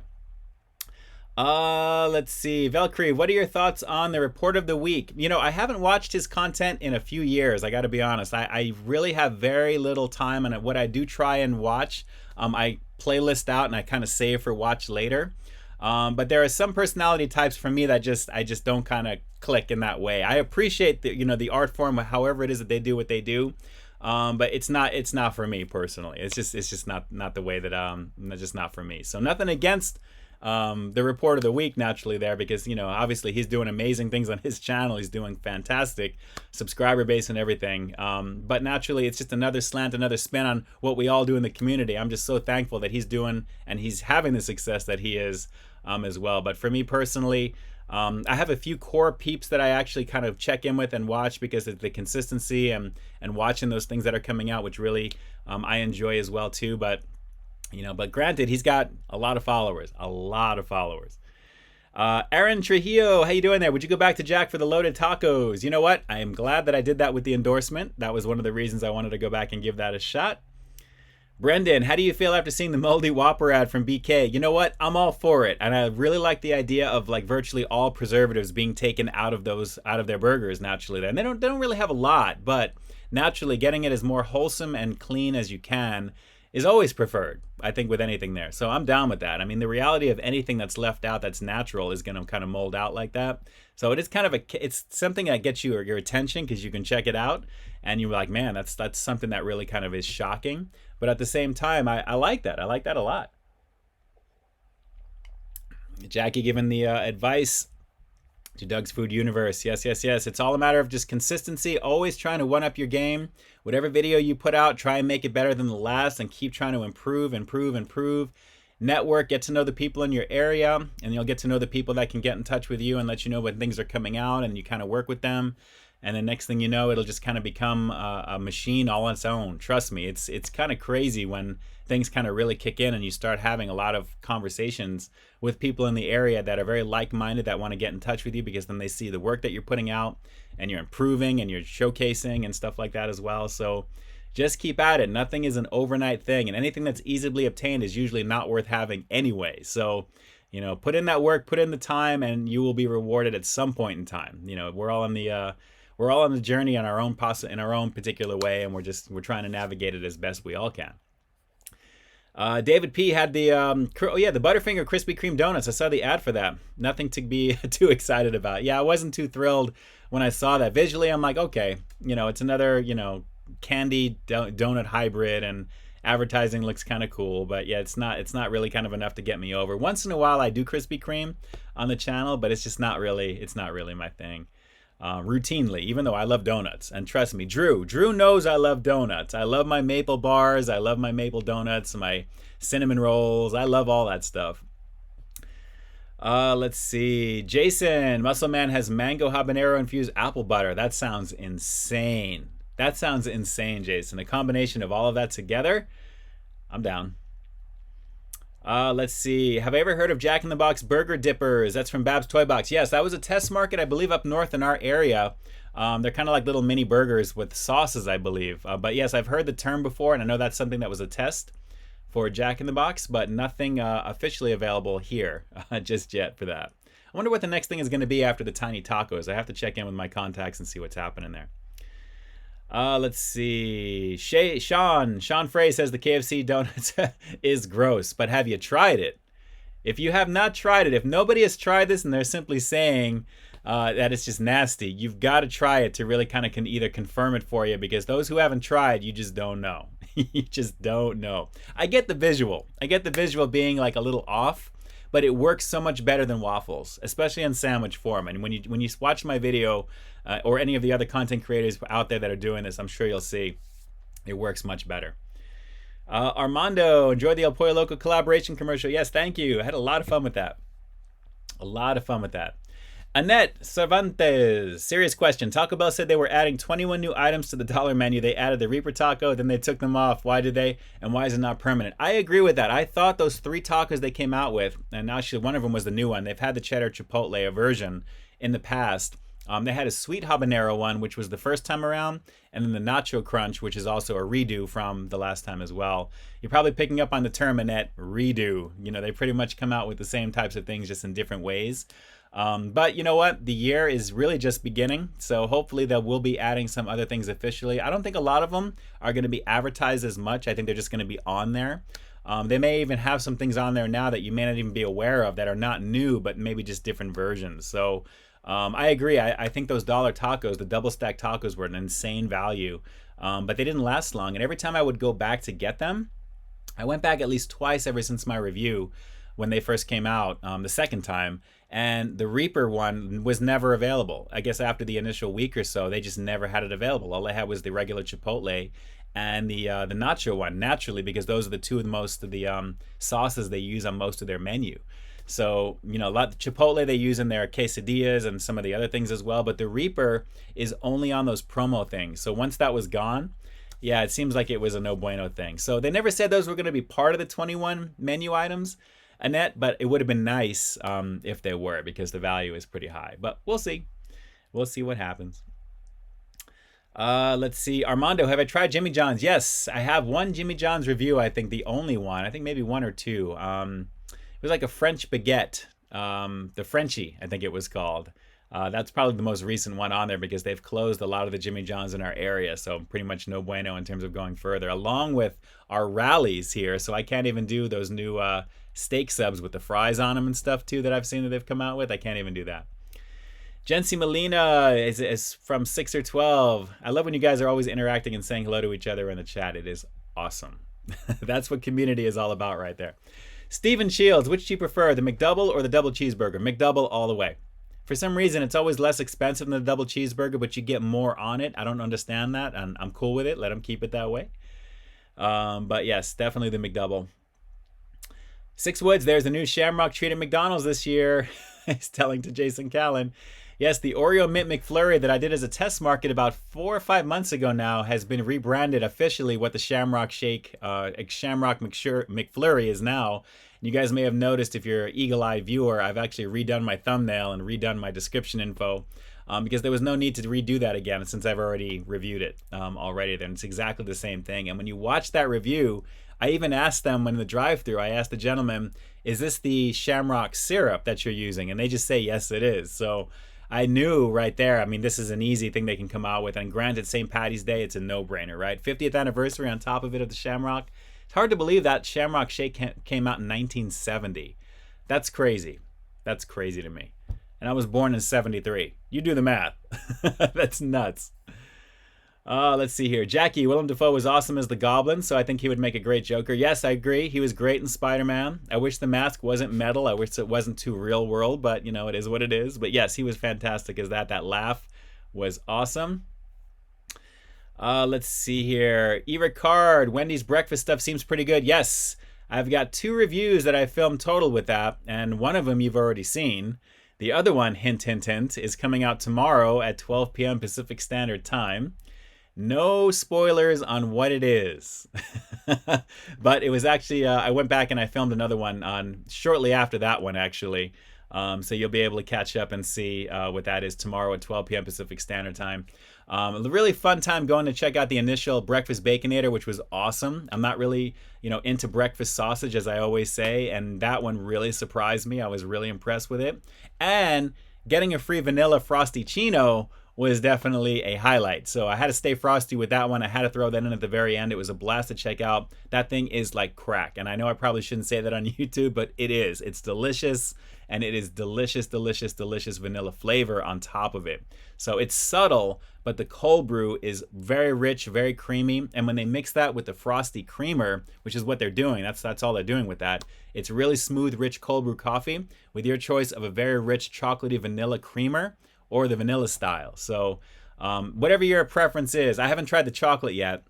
Let's see. Valkyrie, what are your thoughts on the report of the week? You know, I haven't watched his content in a few years. I got to be honest. I really have very little time, and what I do try and watch, I playlist out and I kind of save for watch later. But there are some personality types for me that I just don't kind of click in that way. I appreciate the art form, however it is that they do what they do. But it's not for me personally. It's just not the way that just not for me. So nothing against the report of the week naturally there, because, you know, obviously he's doing amazing things on his channel. He's doing fantastic subscriber base and everything. But naturally, it's just another slant, another spin on what we all do in the community. I'm just so thankful that he's doing and he's having the success that he is as well. But for me personally, I have a few core peeps that I actually kind of check in with and watch because of the consistency and watching those things that are coming out, which really I enjoy as well too. But you know, but granted, he's got a lot of followers, Aaron Trujillo, how you doing there? Would you go back to Jack for the loaded tacos? You know what? I am glad that I did that with the endorsement. That was one of the reasons I wanted to go back and give that a shot. Brendan, how do you feel after seeing the moldy Whopper ad from BK? You know what? I'm all for it. And I really like the idea of like virtually all preservatives being taken out of their burgers naturally. And they don't really have a lot, but naturally getting it as more wholesome and clean as you can is always preferred, I think, with anything there. So I'm down with that. I mean, the reality of anything that's left out that's natural is going to kind of mold out like that. So it is kind of it's something that gets your attention because you can check it out and you're like, man, that's something that really kind of is shocking. But at the same time, I like that. I like that a lot. Jackie giving the advice to Doug's Food Universe. Yes. It's all a matter of just consistency, always trying to one-up your game. Whatever video you put out, try and make it better than the last and keep trying to improve. Network, get to know the people in your area, and you'll get to know the people that can get in touch with you and let you know when things are coming out, and you kind of work with them. And then next thing you know, it'll just kind of become a machine all on its own. Trust me, it's kind of crazy when things kind of really kick in and you start having a lot of conversations with people in the area that are very like-minded, that want to get in touch with you, because then they see the work that you're putting out and you're improving and you're showcasing and stuff like that as well. So just keep at it. Nothing is an overnight thing, and anything that's easily obtained is usually not worth having anyway. So, you know, put in that work, put in the time, and you will be rewarded at some point in time. You know, we're all on the journey in our own particular way, and we're trying to navigate it as best we all can. David P had the the Butterfinger Krispy Kreme donuts. I saw the ad for that. Nothing to be too excited about. Yeah, I wasn't too thrilled when I saw that. Visually, I'm like, okay, you know, it's another, you know, candy donut hybrid, and advertising looks kind of cool, but yeah, it's not really kind of enough to get me over. Once in a while I do Krispy Kreme on the channel, but it's not really my thing. Routinely, even though I love donuts, and trust me, Drew knows I love donuts. I love my maple bars, I love my maple donuts, my cinnamon rolls, I love all that stuff. Let's see, Jason, Muscle Man has mango habanero infused apple butter. That sounds insane. Jason. A combination of all of that together, I'm down. Let's see. Have I ever heard of Jack in the Box Burger Dippers? That's from Bab's Toy Box. Yes, that was a test market, I believe, up north in our area. They're kind of like little mini burgers with sauces, I believe. But yes, I've heard the term before, and I know that's something that was a test for Jack in the Box, but nothing officially available here just yet for that. I wonder what the next thing is going to be after the tiny tacos. I have to check in with my contacts and see what's happening there. Let's see. Sean Frey says the KFC donuts is gross, but have you tried it? If you have not tried it, if nobody has tried this and they're simply saying that it's just nasty, you've got to try it to really kind of can either confirm it for you, because those who haven't tried, you just don't know. You just don't know. I get the visual being like a little off, but it works so much better than waffles, especially in sandwich form. And when you watch my video, or any of the other content creators out there that are doing this, I'm sure you'll see it works much better. Armando, enjoyed the El Pollo Loco collaboration commercial. Yes, thank you. I had a lot of fun with that. Annette Cervantes, serious question. Taco Bell said they were adding 21 new items to the dollar menu. They added the Reaper Taco, then they took them off. Why did they? And why is it not permanent? I agree with that. I thought those 3 tacos they came out with, and actually one of them was the new one. They've had the cheddar chipotle version in the past. They had a sweet habanero one, which was the first time around, and then the nacho crunch, which is also a redo from the last time as well. You're probably picking up on the term, Annette, redo. You know, they pretty much come out with the same types of things, just in different ways. But you know what? The year is really just beginning, so hopefully they will be adding some other things officially. I don't think a lot of them are going to be advertised as much. I think they're just going to be on there. They may even have some things on there now that you may not even be aware of that are not new, but maybe just different versions. So I agree. I think those dollar tacos, the double stack tacos, were an insane value, but they didn't last long. And every time I would go back to get them, I went back at least twice ever since my review. when they first came out the second time. And the Reaper one was never available. I guess after the initial week or so, they just never had it available. All they had was the regular Chipotle and the nacho one, naturally, because those are the two of the most of the sauces they use on most of their menu. So, you know, a lot of Chipotle they use in their quesadillas and some of the other things as well. But the Reaper is only on those promo things. So once that was gone, yeah, it seems like it was a no bueno thing. So they never said those were going to be part of the 21 menu items, Annette, but it would have been nice if they were, because the value is pretty high. But we'll see. We'll see what happens. Let's see. Armando, have I tried Jimmy John's? Yes, I have one Jimmy John's review. I think the only one. I think maybe one or two. It was like a French baguette. The Frenchie, I think it was called. That's probably the most recent one on there because they've closed a lot of the Jimmy John's in our area. So pretty much no bueno in terms of going further, along with our rallies here. So I can't even do those new steak subs with the fries on them and stuff too that I've seen that they've come out with. I can't even do that. Jency Molina is from 6 or 12. I love when you guys are always interacting and saying hello to each other in the chat. It is awesome. That's what community is all about right there. Steven Shields, which do you prefer, the McDouble or the double cheeseburger? McDouble all the way. For some reason, it's always less expensive than the double cheeseburger, but you get more on it. I don't understand that, and I'm cool with it. Let them keep it that way. But yes, definitely the McDouble. Six Woods, there's a new Shamrock treat at McDonald's this year. He's telling to Jason Callan. Yes, the Oreo Mint McFlurry that I did as a test market about 4 or 5 months ago now has been rebranded officially what the Shamrock Shake, Shamrock McFlurry is now. And you guys may have noticed, if you're an eagle-eyed viewer, I've actually redone my thumbnail and redone my description info because there was no need to redo that again since I've already reviewed it already. Then it's exactly the same thing. And when you watch that review, I even asked them in the drive-thru, I asked the gentleman, is this the Shamrock syrup that you're using? And they just say, yes, it is. So I knew right there, I mean, this is an easy thing they can come out with. And granted, St. Patty's Day, it's a no-brainer, right? 50th anniversary on top of it of the Shamrock. It's hard to believe that Shamrock Shake came out in 1970. That's crazy. That's crazy to me. And I was born in 73. You do the math. That's nuts. Let's see here. Jackie, Willem Dafoe was awesome as the Goblin, so I think he would make a great Joker. Yes, I agree. He was great in Spider-Man. I wish the mask wasn't metal. I wish it wasn't too real world, but, you know, it is what it is. But yes, he was fantastic as that. That laugh was awesome. Let's see here. Rickard, Wendy's breakfast stuff seems pretty good. Yes, I've got 2 reviews that I filmed total with that, and one of them you've already seen. The other one, hint, hint, hint, is coming out tomorrow at 12 p.m. Pacific Standard Time. No spoilers on what it is. But it was actually, I went back and I filmed another one on shortly after that one, actually. So you'll be able to catch up and see what that is tomorrow at 12 p.m. Pacific Standard Time. A really fun time going to check out the initial Breakfast Baconator, which was awesome. I'm not really, into breakfast sausage, as I always say, and that one really surprised me. I was really impressed with it. And getting a free vanilla Frosty Chino was definitely a highlight. So I had to stay frosty with that one. I had to throw that in at the very end. It was a blast to check out. That thing is like crack. And I know I probably shouldn't say that on YouTube, but it is. It's delicious. And it is delicious, delicious, delicious vanilla flavor on top of it. So it's subtle, but the cold brew is very rich, very creamy. And when they mix that with the frosty creamer, which is what they're doing, that's all they're doing with that. It's really smooth, rich cold brew coffee with your choice of a very rich chocolatey vanilla creamer or the vanilla style. So whatever your preference is, I haven't tried the chocolate yet,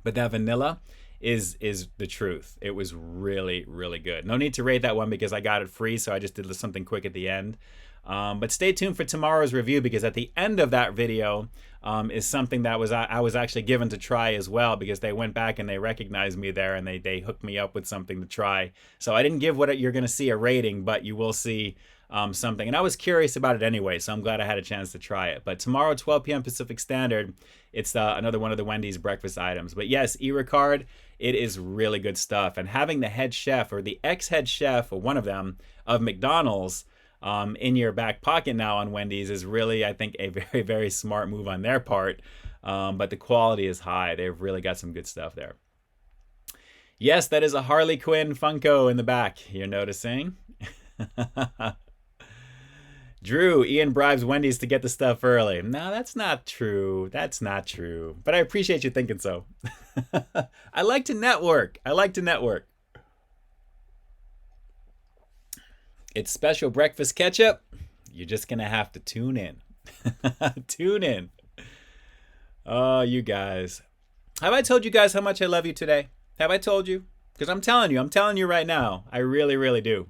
but that vanilla is the truth. It was really, really good. No need to rate that one because I got it free, so I just did something quick at the end. But stay tuned for tomorrow's review because at the end of that video is something that I was actually given to try as well because they went back and they recognized me there and they hooked me up with something to try. So I didn't give what you're going to see a rating, but you will see something. And I was curious about it anyway, so I'm glad I had a chance to try it. But tomorrow, 12 p.m. Pacific Standard, it's another one of the Wendy's breakfast items. But yes, Rickard, it is really good stuff. And having the head chef or the ex-head chef, or one of them, of McDonald's in your back pocket now on Wendy's is really, I think, a very, very smart move on their part. But the quality is high. They've really got some good stuff there. Yes, that is a Harley Quinn Funko in the back, you're noticing. Drew, Ian bribes Wendy's to get the stuff early. No, that's not true. That's not true. But I appreciate you thinking so. I like to network. I like to network. It's special breakfast ketchup. You're just going to have to tune in. Tune in. Oh, you guys. Have I told you guys how much I love you today? Have I told you? Because I'm telling you right now. I really, really do.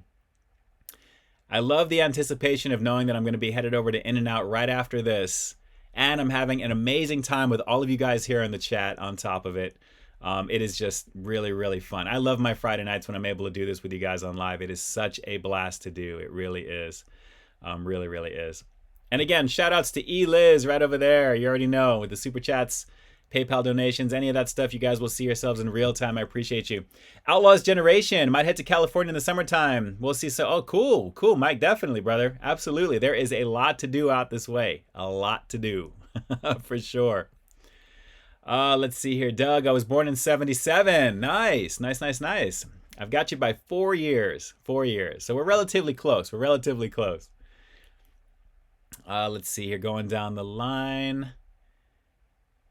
I love the anticipation of knowing that I'm going to be headed over to In-N-Out right after this. And I'm having an amazing time with all of you guys here in the chat on top of it. It is just really, really fun. I love my Friday nights when I'm able to do this with you guys on live. It is such a blast to do. It really is. Really, really is. And again, shout outs to E-Liz right over there. You already know, with the super chats, PayPal donations, any of that stuff, you guys will see yourselves in real time. I appreciate you. Outlaws Generation might head to California in the summertime. We'll see. So, oh, cool, cool, Mike, definitely, brother, absolutely. There is a lot to do out this way, a lot to do, for sure. Let's see here, Doug. I was born in '77. Nice, nice, nice, nice. I've got you by 4 years. 4 years. So we're relatively close. We're relatively close. Let's see here, going down the line.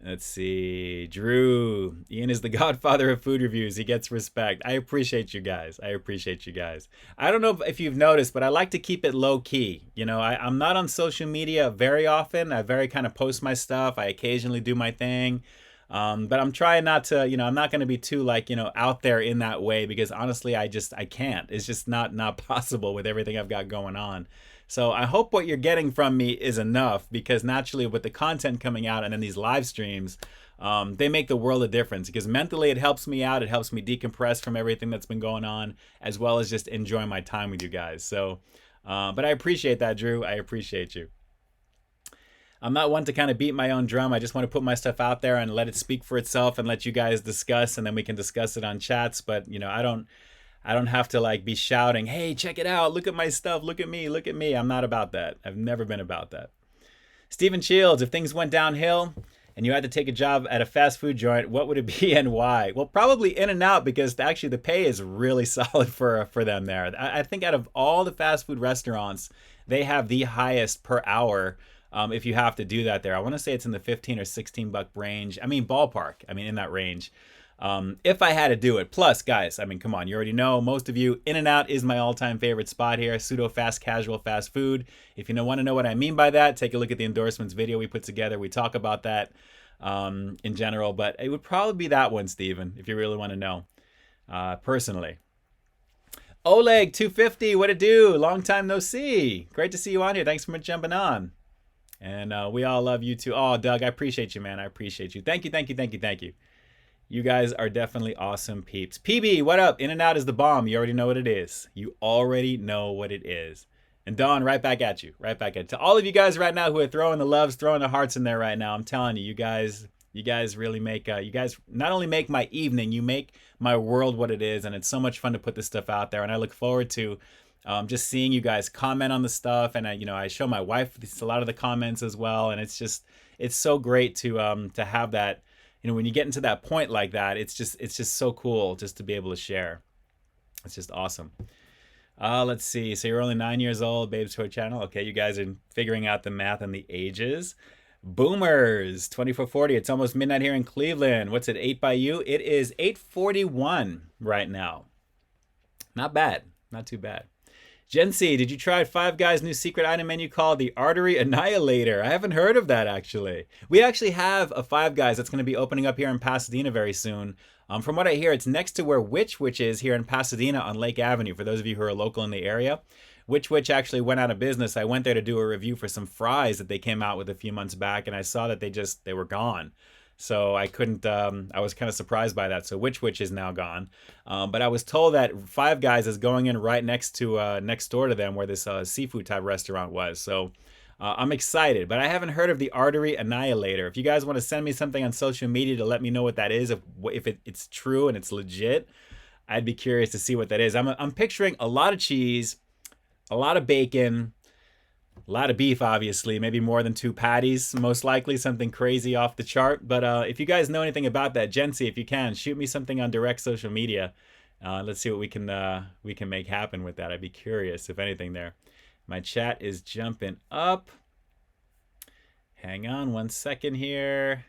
Let's see. Drew. Ian is the godfather of food reviews. He gets respect. I appreciate you guys. I appreciate you guys. I don't know if you've noticed, but I like to keep it low key. You know, I'm not on social media very often. I very kind of post my stuff. I occasionally do my thing. But I'm trying not to, you know, I'm not going to be too like, you know, out there in that way, because honestly, I can't. It's just not possible with everything I've got going on. So I hope what you're getting from me is enough, because naturally with the content coming out and then these live streams, they make the world of difference, because mentally it helps me out. It helps me decompress from everything that's been going on, as well as just enjoying my time with you guys. So, but I appreciate that, Drew. I appreciate you. I'm not one to kind of beat my own drum. I just want to put my stuff out there and let it speak for itself and let you guys discuss, and then we can discuss it on chats. But, you know, I don't have to like be shouting, hey, check it out, look at my stuff, look at me, look at me. I'm not about that. I've never been about that. Stephen Shields, if things went downhill and you had to take a job at a fast food joint, what would it be and why? Well, probably In-N-Out, because actually the pay is really solid for them there. I think out of all the fast food restaurants, they have the highest per hour. If you have to do that there. I want to say it's in the 15 or 16 buck range. I mean, ballpark. I mean, in that range. If I had to do it. Plus, guys, I mean, come on. You already know, most of you, In-N-Out is my all-time favorite spot here. Pseudo fast casual fast food. If you want to know what I mean by that, take a look at the endorsements video we put together. We talk about that in general. But it would probably be that one, Steven, if you really want to know, personally. Oleg 250, what it do? Long time no see. Great to see you on here. Thanks for jumping on. And we all love you too. Oh, Doug, I appreciate you, man. I appreciate you. Thank you, thank you, thank you, thank you. You guys are definitely awesome peeps. PB, what up? In-N-Out is the bomb. You already know what it is. You already know what it is. And Dawn, right back at you. Right back at you. To all of you guys right now who are throwing the loves, throwing the hearts in there right now, I'm telling you, you guys really make, you guys not only make my evening, you make my world what it is. And it's so much fun to put this stuff out there. And I look forward to just seeing you guys comment on the stuff, and I show my wife a lot of the comments as well, and it's so great to have that. When you get into that point like that, it's just so cool just to be able to share. It's just awesome. Let's see. So you're only 9 years old, Babes Toy Channel. Okay, you guys are figuring out the math and the ages. Boomers 2440. It's almost midnight here in Cleveland. What's it? 8 by you? It is 8:41 right now. Not bad. Not too bad. Gen C, did you try Five Guys' new secret item menu called the Artery Annihilator? I haven't heard of that, actually. We actually have a Five Guys that's going to be opening up here in Pasadena very soon. From what I hear, it's next to where Which Wich is here in Pasadena on Lake Avenue, for those of you who are local in the area. Which Wich actually went out of business. I went there to do a review for some fries that they came out with a few months back, and I saw that they were gone. So I couldn't, I was kind of surprised by that. So Which Wich is now gone. But I was told that Five Guys is going in right next door to them, where this seafood type restaurant was. So I'm excited, but I haven't heard of the Artery Annihilator. If you guys want to send me something on social media to let me know what that is, if it's true and it's legit, I'd be curious to see what that is. I'm picturing a lot of cheese, a lot of bacon, a lot of beef, obviously, maybe more than 2 patties, most likely, something crazy off the chart. But if you guys know anything about that, Jency, if you can, shoot me something on direct social media. Let's see what we can make happen with that. I'd be curious, if anything there. My chat is jumping up. Hang on 1 second here.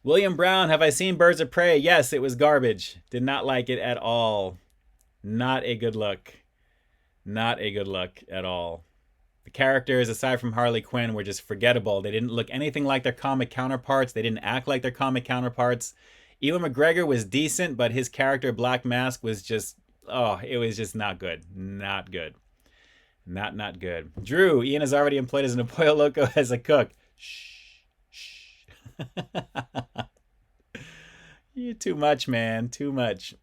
William Brown, have I seen Birds of Prey? Yes, it was garbage. Did not like it at all. Not a good look. Not a good look at all. The characters, aside from Harley Quinn, were just forgettable. They didn't look anything like their comic counterparts. They didn't act like their comic counterparts. Ewan McGregor was decent, but his character, Black Mask, was just, oh, it was just not good. Not good. Not good. Drew, Ian is already employed as an Pollo Loco as a cook. Shh. Shh. You're too much, man. Too much.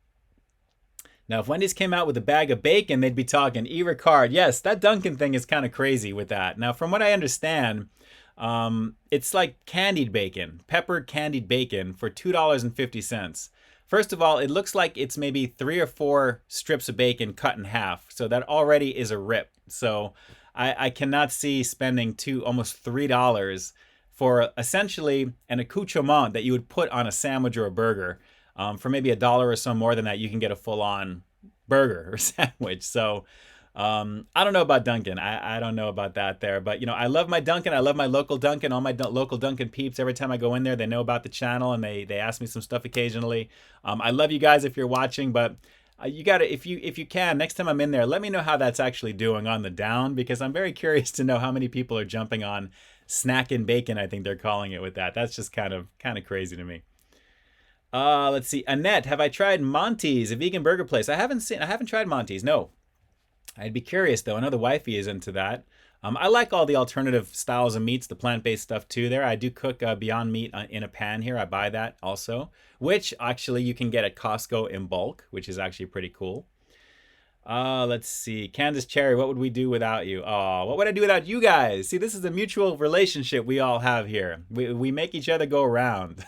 Now, if Wendy's came out with a bag of bacon, they'd be talking. Rickard, yes, that Dunkin' thing is kind of crazy with that. Now, from what I understand, it's like candied bacon, peppered candied bacon for $2.50. First of all, it looks like it's maybe 3 or 4 strips of bacon cut in half. So that already is a rip. So I cannot see spending almost $3 for essentially an accoutrement that you would put on a sandwich or a burger. For maybe $1 or so more than that, you can get a full-on burger or sandwich. So I don't know about Dunkin'. I don't know about that there. But, you know, I love my Dunkin'. I love my local Dunkin'. All my local Dunkin' peeps, every time I go in there, they know about the channel and they ask me some stuff occasionally. I love you guys if you're watching, but you got to, if you can, next time I'm in there, let me know how that's actually doing on the down, because I'm very curious to know how many people are jumping on snackin' bacon, I think they're calling it with that. That's just kind of crazy to me. Let's see. Annette, have I tried Monty's, a vegan burger place? I haven't tried Monty's. No. I'd be curious though. I know the wifey is into that. I like all the alternative styles of meats, the plant-based stuff too there. I do cook Beyond Meat in a pan here. I buy that also, which actually you can get at Costco in bulk, which is actually pretty cool. Let's see. Candace Cherry, what would we do without you? Oh, what would I do without you guys? See, this is a mutual relationship we all have here. We make each other go around.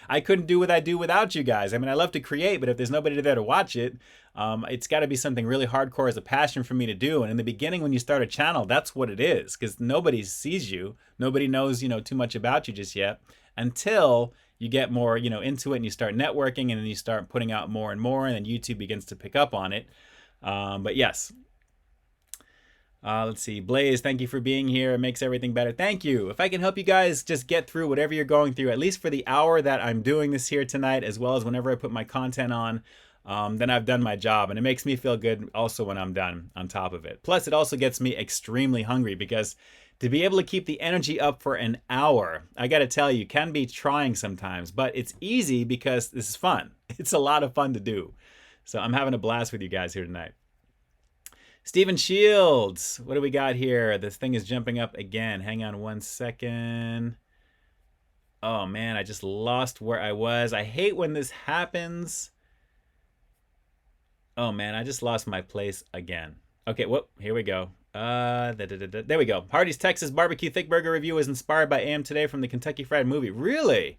I couldn't do what I do without you guys. I mean, I love to create, but if there's nobody there to watch it, it's got to be something really hardcore as a passion for me to do. And in the beginning, when you start a channel, that's what it is, because nobody sees you. Nobody knows, too much about you just yet until you get more, into it and you start networking and then you start putting out more and more, and then YouTube begins to pick up on it. But yes, let's see. Blaze, thank you for being here. It makes everything better. Thank you. If I can help you guys just get through whatever you're going through, at least for the hour that I'm doing this here tonight, as well as whenever I put my content on, then I've done my job. And it makes me feel good also when I'm done on top of it. Plus, it also gets me extremely hungry, because to be able to keep the energy up for an hour, I got to tell you, can be trying sometimes, but it's easy because this is fun. It's a lot of fun to do. So I'm having a blast with you guys here tonight. Stephen Shields, what do we got here? This thing is jumping up again. Hang on one second. Oh man, I just lost where I was. I hate when this happens. Oh man, I just lost my place again. Okay, whoop, here we go. There we go. Hardee's Texas Barbecue Thick Burger review was inspired by AM Today from the Kentucky Fried Movie. Really?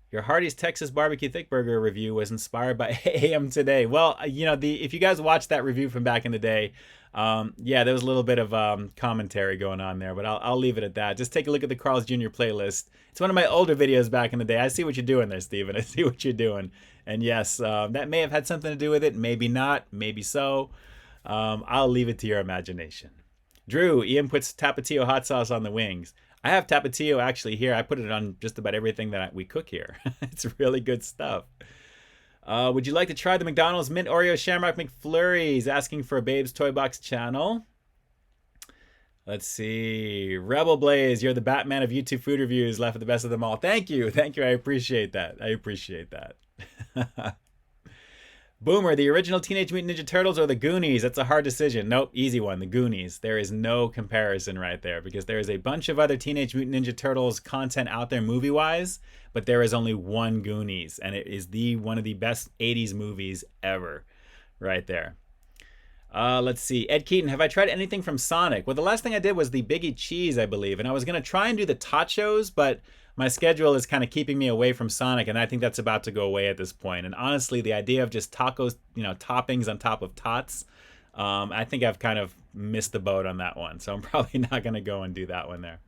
Your Hardee's Texas Barbecue Thick Burger review was inspired by AM Today. Well, if you guys watched that review from back in the day, yeah, there was a little bit of commentary going on there, but I'll leave it at that. Just take a look at the Carl's Jr. playlist. It's one of my older videos back in the day. I see what you're doing there, Steven. I see what you're doing. And yes, that may have had something to do with it. Maybe not. Maybe so. I'll leave it to your imagination. Drew, Ian puts Tapatio hot sauce on the wings. I have Tapatio actually here. I put it on just about everything that we cook here. It's really good stuff. Would you like to try the McDonald's Mint Oreo Shamrock McFlurries? Asking for a Babe's Toy Box channel. Let's see. Rebel Blaze, you're the Batman of YouTube food reviews. Laugh at the best of them all. Thank you. Thank you. I appreciate that. I appreciate that. Boomer, the original Teenage Mutant Ninja Turtles or the Goonies? That's a hard decision. Nope, easy one, the Goonies. There is no comparison right there, because there is a bunch of other Teenage Mutant Ninja Turtles content out there movie-wise, but there is only one Goonies, and it is one of the best 80s movies ever right there. Let's see. Ed Keaton, have I tried anything from Sonic? Well, the last thing I did was the Biggie Cheese, I believe, and I was going to try and do the tachos, but my schedule is kind of keeping me away from Sonic, and I think that's about to go away at this point. And honestly, the idea of just tacos, toppings on top of tots, I think I've kind of missed the boat on that one. So I'm probably not going to go and do that one there.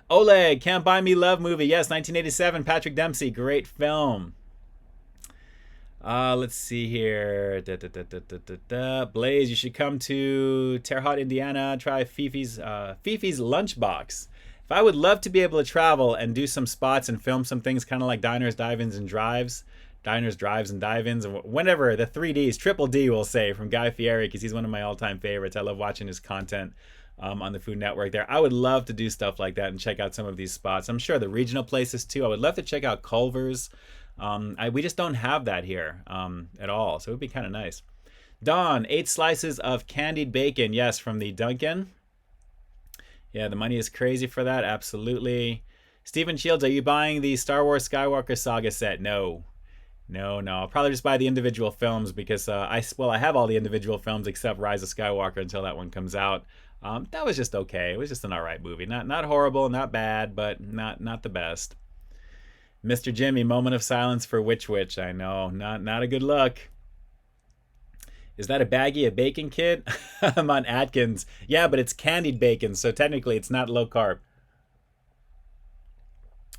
Oleg, Can't Buy Me Love movie. Yes, 1987, Patrick Dempsey, great film. Let's see here. Blaze, you should come to Terre Haute, Indiana. Try Fifi's Lunchbox. If I would love to be able to travel and do some spots and film some things, kind of like diners, dive-ins, and drives, Diners, Drives, and Dive-Ins, and whenever, the 3Ds, Triple D, we'll say, from Guy Fieri, because he's one of my all-time favorites. I love watching his content on the Food Network there. I would love to do stuff like that and check out some of these spots. I'm sure the regional places, too. I would love to check out Culver's. We just don't have that here at all, so it would be kind of nice. Dawn, 8 slices of candied bacon. Yes, from the Dunkin'. Yeah, the money is crazy for that. Absolutely. Stephen Shields, are you buying the Star Wars Skywalker Saga set? No. No. I'll probably just buy the individual films because I have all the individual films except Rise of Skywalker until that one comes out. That was just okay. It was just an alright movie. Not horrible, not bad, but not the best. Mr. Jimmy, moment of silence for Witch. I know, not a good look. Is that a baggie of bacon, kid? I'm on Atkins. Yeah, but it's candied bacon, so technically it's not low carb.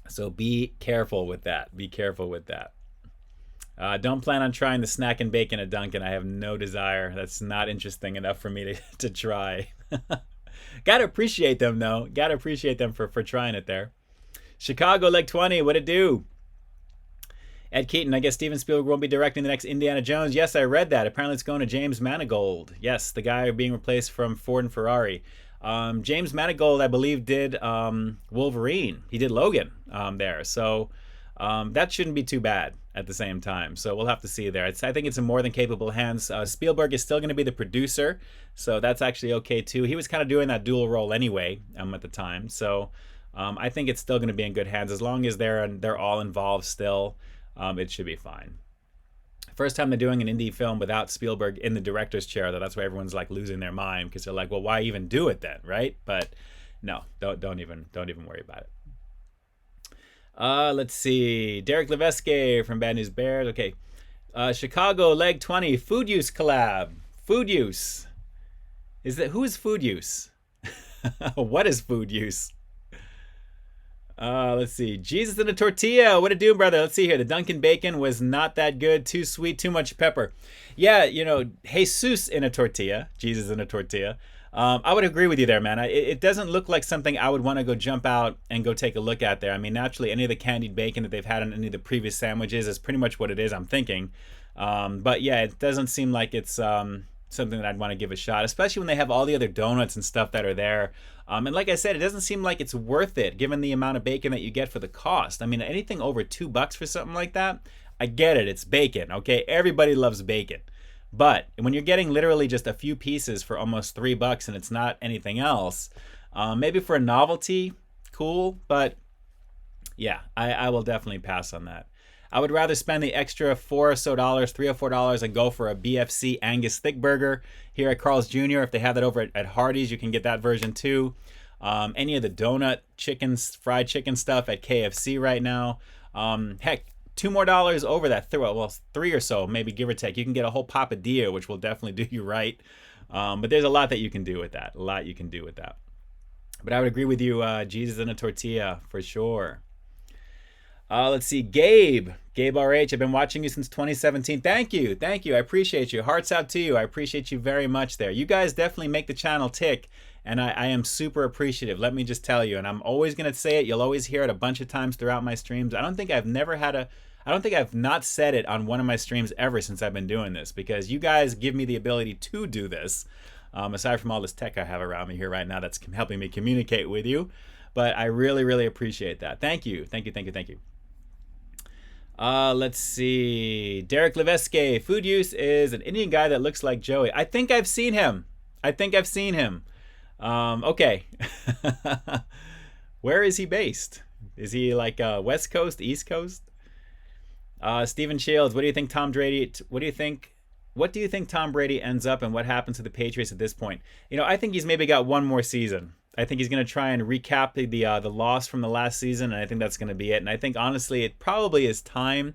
So be careful with that. Be careful with that. Don't plan on trying the snack and bacon at Dunkin'. I have no desire. That's not interesting enough for me to try. Gotta appreciate them, though. Gotta appreciate them for trying it there. Chicago Leg 20, what it do? Ed Keaton, I guess Steven Spielberg won't be directing the next Indiana Jones. Yes, I read that. Apparently it's going to James Mangold. Yes, the guy being replaced from Ford and Ferrari. James Mangold, I believe, did Wolverine. He did Logan there. So that shouldn't be too bad at the same time. So we'll have to see there. I think it's in more than capable hands. Spielberg is still going to be the producer. So that's actually okay, too. He was kind of doing that dual role anyway at the time. So I think it's still going to be in good hands. As long as they're all involved still, it should be fine. First time they're doing an indie film without Spielberg in the director's chair, though. That's why everyone's like losing their mind because they're like, well, why even do it then, right? But no, don't even worry about it. Let's see. Derek Levesque from Bad News Bears. Okay. Chicago Leg 20 Food Use collab. Food Use. Who is Food Use? What is Food Use? Let's see. Jesus in a tortilla. What it do, brother? Let's see here. The Dunkin' bacon was not that good. Too sweet. Too much pepper. Yeah, Jesus in a tortilla. Jesus in a tortilla. I would agree with you there, man. It doesn't look like something I would want to go jump out and go take a look at there. I mean, naturally, any of the candied bacon that they've had on any of the previous sandwiches is pretty much what it is, I'm thinking. But yeah, it doesn't seem like it's something that I'd want to give a shot, especially when they have all the other donuts and stuff that are there. And like I said, it doesn't seem like it's worth it given the amount of bacon that you get for the cost. I mean, anything over $2 for something like that, I get it. It's bacon, okay? Everybody loves bacon. But when you're getting literally just a few pieces for almost $3 and it's not anything else, maybe for a novelty, cool. But yeah, I will definitely pass on that. I would rather spend the extra $3 or $4 and go for a BFC Angus thick burger here at Carl's Jr. If they have that over at Hardee's, you can get that version too. Any of the donut chickens, fried chicken stuff at KFC right now. Heck, $2 more over that, well, 3 or so, maybe give or take. You can get a whole papadilla, which will definitely do you right. But there's a lot that you can do with that. But I would agree with you, Jesus in a tortilla for sure. Let's see, Gabe RH. I've been watching you since 2017. Thank you. I appreciate you. Hearts out to you. I appreciate you very much there. You guys definitely make the channel tick, and I am super appreciative. Let me just tell you, and I'm always going to say it. You'll always hear it a bunch of times throughout my streams. I don't think I've not said it on one of my streams ever since I've been doing this, because you guys give me the ability to do this, aside from all this tech I have around me here right now that's helping me communicate with you. But I really, really appreciate that. Thank you. Let's see. Derek Levesque. Food Use is an Indian guy that looks like Joey. I think I've seen him. Okay. Where is he based? Is he like West Coast, East Coast? Stephen Shields. What do you think Tom Brady ends up, and what happens to the Patriots at this point? I think he's maybe got one more season. I think he's going to try and recap the loss from the last season, and I think that's going to be it. And I think, honestly, it probably is time.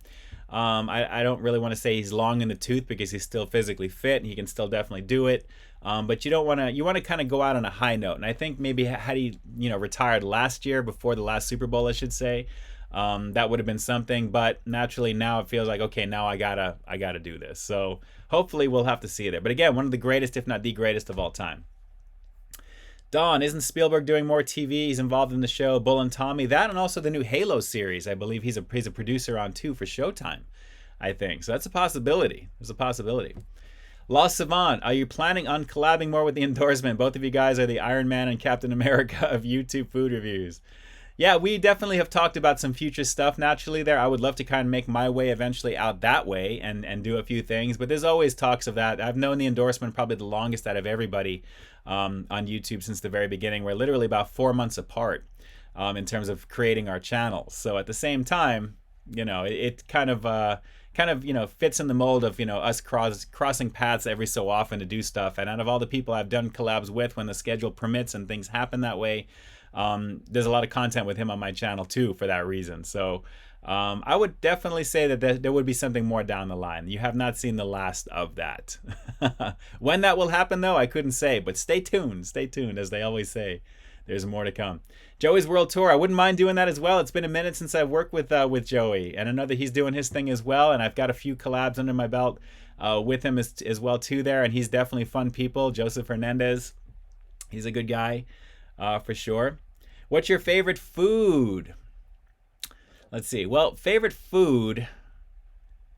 I don't really want to say he's long in the tooth because he's still physically fit and he can still definitely do it. But you want to kind of go out on a high note. And I think maybe had he retired last year before the last Super Bowl, I should say, that would have been something. But naturally now it feels like, okay, now I gotta do this. So hopefully we'll have to see there. But again, one of the greatest, if not the greatest of all time. Dawn, isn't Spielberg doing more TV? He's involved in the show Bull and Tommy. That, and also the new Halo series. I believe he's a producer on too for Showtime. I think. So that's a possibility. There's a possibility. Lost Savant, are you planning on collabing more with the endorsement? Both of you guys are the Iron Man and Captain America of YouTube food reviews. Yeah, we definitely have talked about some future stuff naturally there. I would love to kind of make my way eventually out that way and do a few things, but there's always talks of that. I've known the endorsement probably the longest out of everybody on YouTube since the very beginning. We're literally about 4 months apart in terms of creating our channels. So at the same time, you know, it kind of you know, fits in the mold of, you know, us crossing paths every so often to do stuff. And out of all the people I've done collabs with, when the schedule permits and things happen that way, there's a lot of content with him on my channel too for that reason. So I would definitely say that there would be something more down the line. You have not seen the last of that. When that will happen though, I couldn't say, but stay tuned, as they always say. There's more to come. Joey's World Tour, I wouldn't mind doing that as well. It's been a minute since I've worked with Joey, and I know that he's doing his thing as well, and I've got a few collabs under my belt with him as well too there, and he's definitely fun people. Joseph Hernandez, he's a good guy for sure. What's your favorite food? Let's see. Well, favorite food,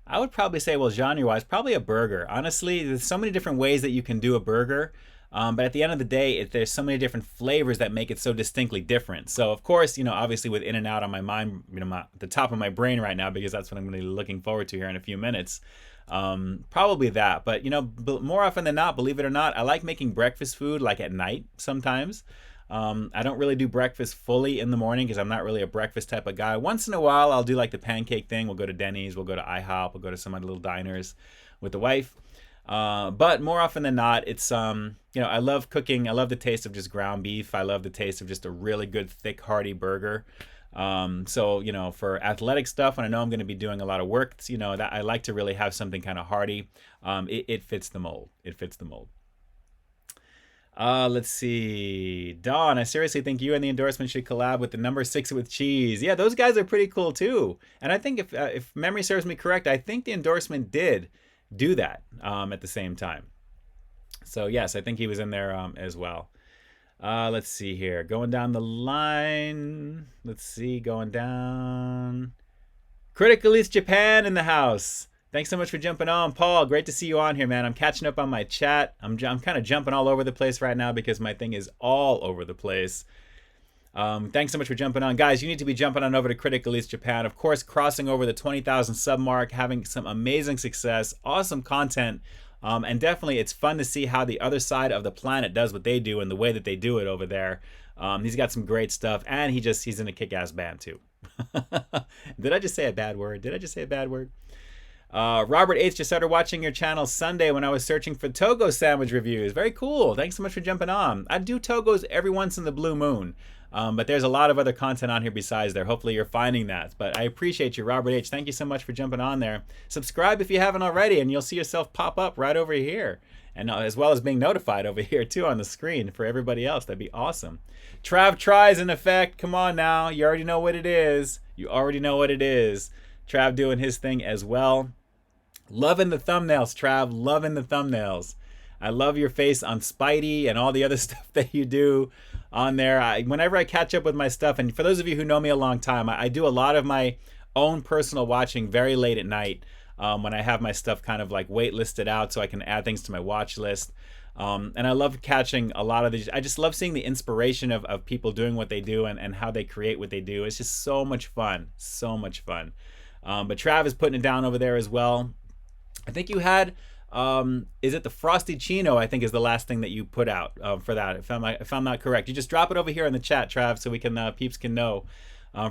I would probably say, well, genre-wise, probably a burger. Honestly, there's so many different ways that you can do a burger. But at the end of the day, there's so many different flavors that make it so distinctly different. So of course, you know, obviously with In-N-Out on my mind, you know, the top of my brain right now, because that's what I'm going to be looking forward to here in a few minutes. Probably that. But you know, more often than not, believe it or not, I like making breakfast food like at night sometimes. I don't really do breakfast fully in the morning because I'm not really a breakfast type of guy. Once in a while, I'll do like the pancake thing. We'll go to Denny's, we'll go to IHOP, we'll go to some other little diners with the wife. But more often than not, it's, you know, I love cooking. I love the taste of just ground beef. I love the taste of just a really good, thick, hearty burger. So, you know, for athletic stuff, when I know I'm going to be doing a lot of work, you know, that I like to really have something kind of hearty. It fits the mold. It fits the mold. Let's see. Dawn, I seriously think you and the endorsement should collab with the number 6 with cheese. Yeah, those guys are pretty cool too. And I think if memory serves me correct, I think the endorsement did do that at the same time. So yes, I think he was in there as well. Let's see here. Going down the line. Let's see, going down. Critical East Japan in the house. Thanks so much for jumping on, Paul. Great to see you on here, man. I'm catching up on my chat. I'm kind of jumping all over the place right now because my thing is all over the place. Thanks so much for jumping on. Guys, you need to be jumping on over to Critical East Japan. Of course, crossing over the 20,000 sub mark, having some amazing success, awesome content, and definitely it's fun to see how the other side of the planet does what they do and the way that they do it over there. He's got some great stuff, and he's in a kick-ass band too. Did I just say a bad word? Robert H. just started watching your channel Sunday when I was searching for Togo sandwich reviews. Very cool. Thanks so much for jumping on. I do Togos every once in the blue moon. But there's a lot of other content on here besides there. Hopefully you're finding that. But I appreciate you, Robert H. Thank you so much for jumping on there. Subscribe if you haven't already, and you'll see yourself pop up right over here. And as well as being notified over here, too, on the screen for everybody else. That'd be awesome. Trav tries in effect. Come on now. You already know what it is. Trav doing his thing as well. Loving the thumbnails, Trav. Loving the thumbnails. I love your face on Spidey and all the other stuff that you do on there. Whenever I catch up with my stuff, and for those of you who know me a long time, I do a lot of my own personal watching very late at night when I have my stuff kind of like waitlisted out so I can add things to my watch list. And I love catching a lot of these. I just love seeing the inspiration of people doing what they do and how they create what they do. It's just so much fun. So much fun. But Trav is putting it down over there as well. I think you had, is it the Frosty Chino, I think is the last thing that you put out for that, if I'm not correct. You just drop it over here in the chat, Trav, so we can, peeps can know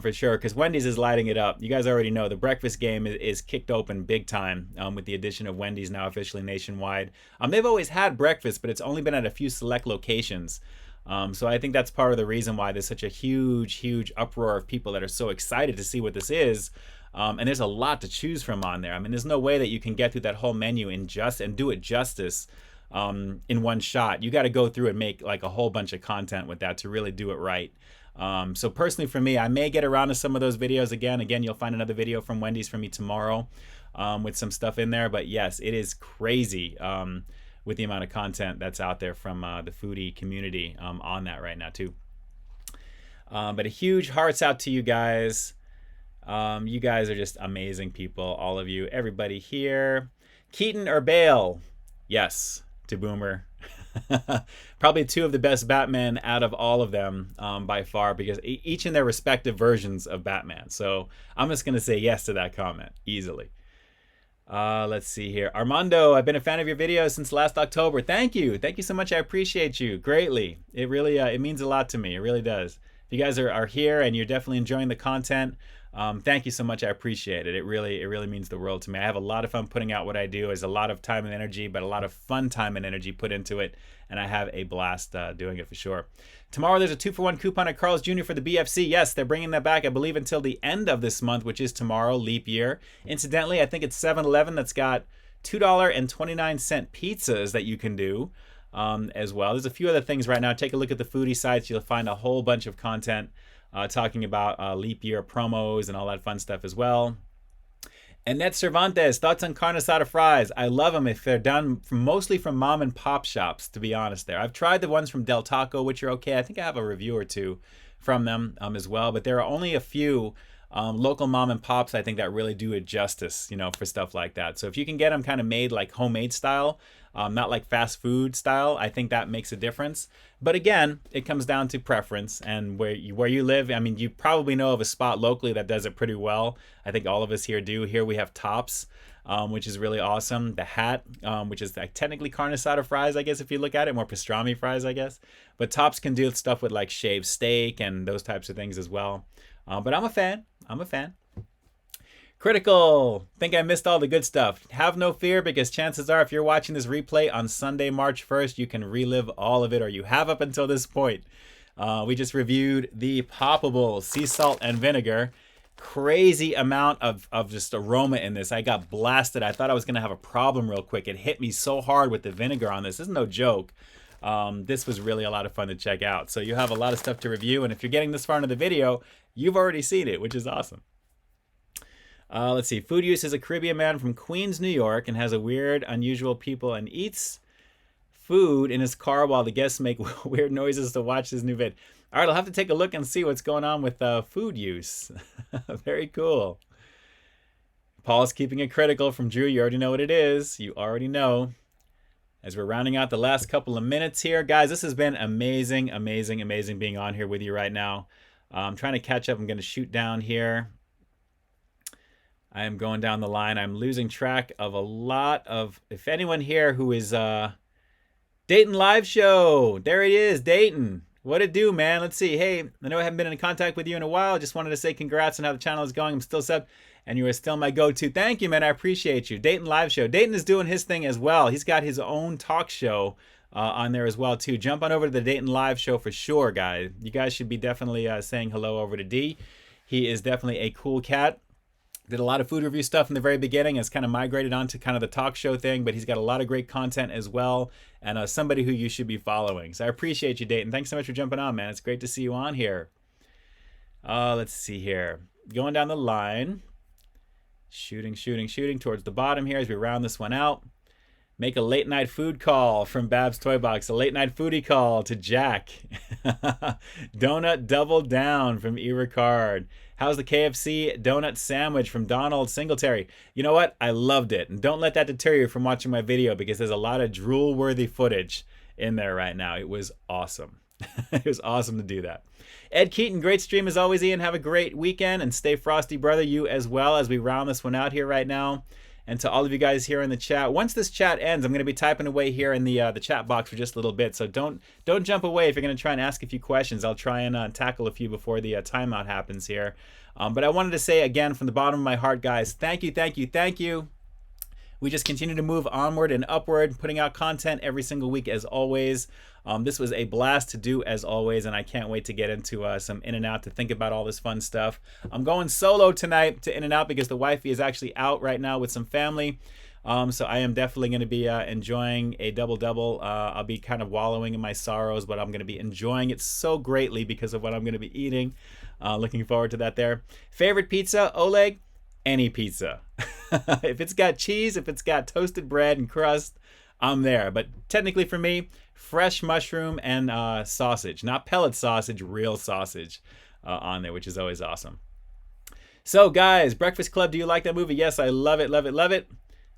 for sure, because Wendy's is lighting it up. You guys already know the breakfast game is kicked open big time with the addition of Wendy's now officially nationwide. They've always had breakfast, but it's only been at a few select locations. So I think that's part of the reason why there's such a huge uproar of people that are so excited to see what this is. And there's a lot to choose from on there. I mean, there's no way that you can get through that whole menu and do it justice in one shot. You got to go through and make like a whole bunch of content with that to really do it right. So personally for me, I may get around to some of those videos again. Again, you'll find another video from Wendy's from me tomorrow with some stuff in there. But yes, it is crazy with the amount of content that's out there from the foodie community on that right now too. But a huge hearts out to you guys. You guys are just amazing people, all of you. Everybody here. Keaton or Bale? Yes, to Boomer. Probably two of the best Batman out of all of them by far, because each in their respective versions of Batman. So I'm just going to say yes to that comment easily. Let's see here. Armando, I've been a fan of your videos since last October. Thank you. Thank you so much. I appreciate you greatly. It really it means a lot to me. It really does. If you guys are here and you're definitely enjoying the content, thank you so much. I appreciate it. It really means the world to me. I have a lot of fun putting out what I do. There's a lot of time and energy, but a lot of fun time and energy put into it, and I have a blast doing it for sure. Tomorrow there's a 2-for-1 coupon at Carl's Jr. for the BFC. Yes, they're bringing that back, I believe, until the end of this month, which is tomorrow, leap year. Incidentally, I think it's 7-Eleven that's got $2.29 pizzas that you can do as well. There's a few other things right now. Take a look at the foodie sites. You'll find a whole bunch of content talking about leap year promos and all that fun stuff as well. Annette Cervantes, thoughts on carne asada fries? I love them if they're done mostly from mom and pop shops, to be honest there. I've tried the ones from Del Taco, which are okay. I think I have a review or two from them as well, but there are only a few local mom and pops, I think, that really do it justice, you know, for stuff like that. So if you can get them kind of made like homemade style, not like fast food style, I think that makes a difference. But again, it comes down to preference and where you live. I mean, you probably know of a spot locally that does it pretty well. I think all of us here do. Here we have Tops, which is really awesome. The Hat, which is like technically carne asada fries, I guess, if you look at it, more pastrami fries, I guess. But Tops can do stuff with like shaved steak and those types of things as well. But I'm a fan. I'm a fan. Critical. Think I missed all the good stuff. Have no fear, because chances are if you're watching this replay on Sunday, March 1st, you can relive all of it, or you have up until this point. We just reviewed the Poppables, sea salt and vinegar. Crazy amount of just aroma in this. I got blasted. I thought I was going to have a problem real quick. It hit me so hard with the vinegar on this. This is no joke. This was really a lot of fun to check out. So you have a lot of stuff to review, and if you're getting this far into the video, you've already seen it, which is awesome. Let's see. Food Use is a Caribbean man from Queens, New York, and has a weird, unusual people and eats food in his car while the guests make weird noises to watch his new vid. All right, I'll have to take a look and see what's going on with Food Use. Very cool. Paul's keeping it critical from Drew. You already know what it is. You already know. As we're rounding out the last couple of minutes here, guys, this has been amazing, amazing, amazing being on here with you right now. I'm trying to catch up. I'm going to shoot down here. I am going down the line. I'm losing track of a lot of, if anyone here who is Dayton Live Show. There he is, Dayton. What it do, man? Let's see. Hey, I know I haven't been in contact with you in a while. Just wanted to say congrats on how the channel is going. I'm still sub, and you are still my go-to. Thank you, man. I appreciate you. Dayton Live Show. Dayton is doing his thing as well. He's got his own talk show on there as well, too. Jump on over to the Dayton Live Show for sure, guys. You guys should be definitely saying hello over to D. He is definitely a cool cat. Did a lot of food review stuff in the very beginning. Has kind of migrated onto kind of the talk show thing, but he's got a lot of great content as well, and somebody who you should be following. So I appreciate you, Dayton. Thanks so much for jumping on, man. It's great to see you on here. Let's see here. Going down the line. Shooting towards the bottom here as we round this one out. Make a late night food call from Babs Toy Box. A late night foodie call to Jack. Donut double down from Rickard. How's the KFC donut sandwich from Donald Singletary? You know what? I loved it. And don't let that deter you from watching my video, because there's a lot of drool-worthy footage in there right now. It was awesome. It was awesome to do that. Ed Keaton, great stream as always, Ian. Have a great weekend, and stay frosty, brother. You as well, as we round this one out here right now. And to all of you guys here in the chat, once this chat ends, I'm going to be typing away here in the chat box for just a little bit. So don't jump away if you're going to try and ask a few questions. I'll try and tackle a few before the timeout happens here. But I wanted to say again from the bottom of my heart, guys, thank you, thank you, thank you. We just continue to move onward and upward, putting out content every single week as always. This was a blast to do as always, and I can't wait to get into some In-N-Out to think about all this fun stuff. I'm going solo tonight to In-N-Out because the wifey is actually out right now with some family. So I am definitely going to be enjoying a double-double. I'll be kind of wallowing in my sorrows, but I'm going to be enjoying it so greatly because of what I'm going to be eating. Looking forward to that there. Favorite pizza, Oleg? Any pizza. If it's got cheese, if it's got toasted bread and crust, I'm there. But technically for me, fresh mushroom and sausage. Not pellet sausage, real sausage on there, which is always awesome. So guys, Breakfast Club, do you like that movie? Yes, I love it, love it, love it.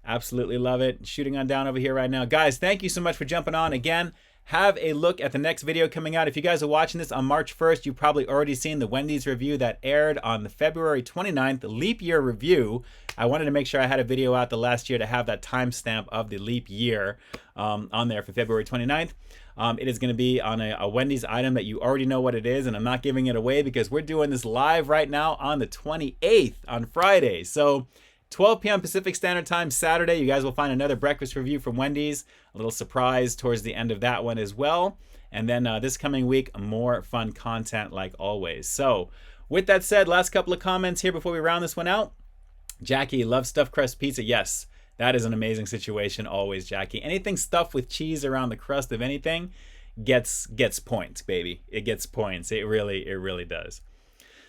Absolutely love it. Shooting on down over here right now. Guys, thank you so much for jumping on. Again, have a look at the next video coming out. If you guys are watching this on March 1st, you've probably already seen the Wendy's review that aired on the February 29th leap year review. I wanted to make sure I had a video out the last year to have that timestamp of the leap year on there for February 29th. It is going to be on a Wendy's item that you already know what it is, and I'm not giving it away because we're doing this live right now on the 28th on Friday. So 12 p.m. Pacific Standard Time Saturday, you guys will find another breakfast review from Wendy's. A little surprise towards the end of that one as well. And then this coming week, more fun content like always. So with that said, last couple of comments here before we round this one out. Jackie, love stuffed crust pizza. Yes, that is an amazing situation always, Jackie. Anything stuffed with cheese around the crust of anything gets points, baby. It gets points. It really does.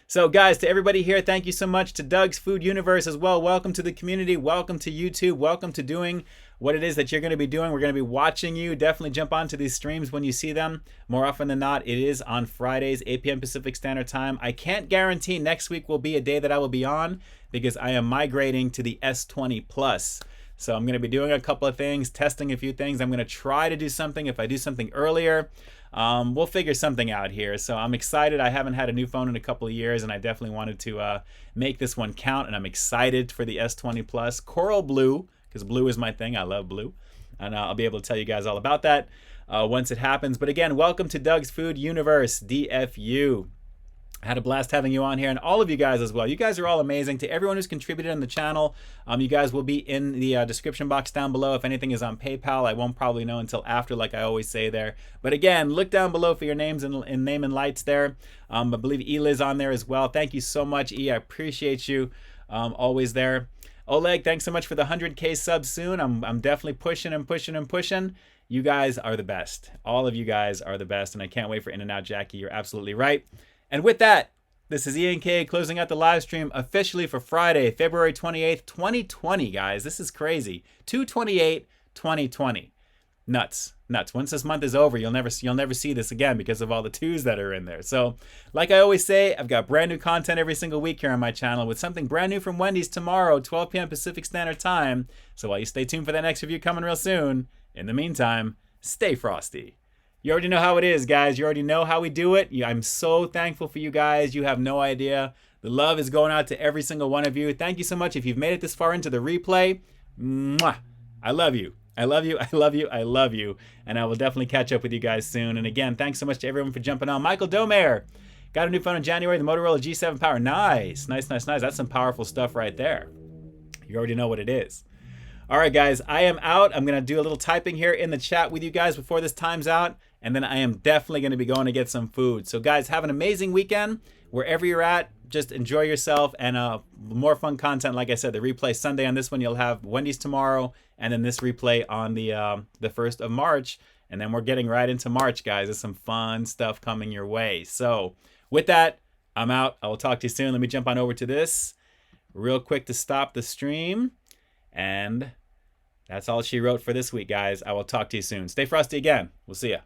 So guys, to everybody here, thank you so much. To Doug's Food Universe as well. Welcome to the community. Welcome to YouTube. Welcome to doing what it is that you're going to be doing. We're going to be watching you. Definitely jump onto these streams when you see them. More often than not, it is on Fridays, 8 p.m. Pacific Standard Time. I can't guarantee next week will be a day that I will be on because I am migrating to the S20 Plus. So I'm going to be doing a couple of things, testing a few things. I'm going to try to do something. If I do something earlier, we'll figure something out here. So I'm excited. I haven't had a new phone in a couple of years, and I definitely wanted to make this one count, and I'm excited for the S20 Plus. Coral blue, because blue is my thing. I love blue, and I'll be able to tell you guys all about that once it happens. But again, welcome to Doug's Food Universe, DFU. I had a blast having you on here, and all of you guys as well. You guys are all amazing. To everyone who's contributed on the channel, you guys will be in the description box down below. If anything is on PayPal, I won't probably know until after, like I always say there. But again, look down below for your names and name and lights there. I believe Eli's on there as well. Thank you so much, E. I appreciate you always there. Oleg, thanks so much for the 100K subs soon. I'm definitely pushing and pushing and pushing. You guys are the best. All of you guys are the best, and I can't wait for In-N-Out Jackie. You're absolutely right. And with that, this is ENK closing out the live stream officially for Friday, February 28th, 2020, guys. This is crazy. 2/28/2020. Nuts. Once this month is over, you'll never see this again because of all the twos that are in there. So, like I always say, I've got brand new content every single week here on my channel with something brand new from Wendy's tomorrow, 12 p.m. Pacific Standard Time. So while you stay tuned for that next review coming real soon, in the meantime, stay frosty. You already know how it is, guys. You already know how we do it. I'm so thankful for you guys. You have no idea. The love is going out to every single one of you. Thank you so much. If you've made it this far into the replay, mwah, I love you. I love you. I love you. I love you. And I will definitely catch up with you guys soon. And again, thanks so much to everyone for jumping on. Michael Domer got a new phone in January, the Motorola G7 Power. Nice. That's some powerful stuff right there. You already know what it is. All right, guys, I am out. I'm going to do a little typing here in the chat with you guys before this time's out. And then I am definitely going to be going to get some food. So guys, have an amazing weekend. Wherever you're at, just enjoy yourself, and more fun content. Like I said, the replay Sunday on this one, you'll have Wendy's tomorrow, and then this replay on the 1st of March. And then we're getting right into March, guys. There's some fun stuff coming your way. So with that, I'm out. I will talk to you soon. Let me jump on over to this real quick to stop the stream. And that's all she wrote for this week, guys. I will talk to you soon. Stay frosty again. We'll see ya.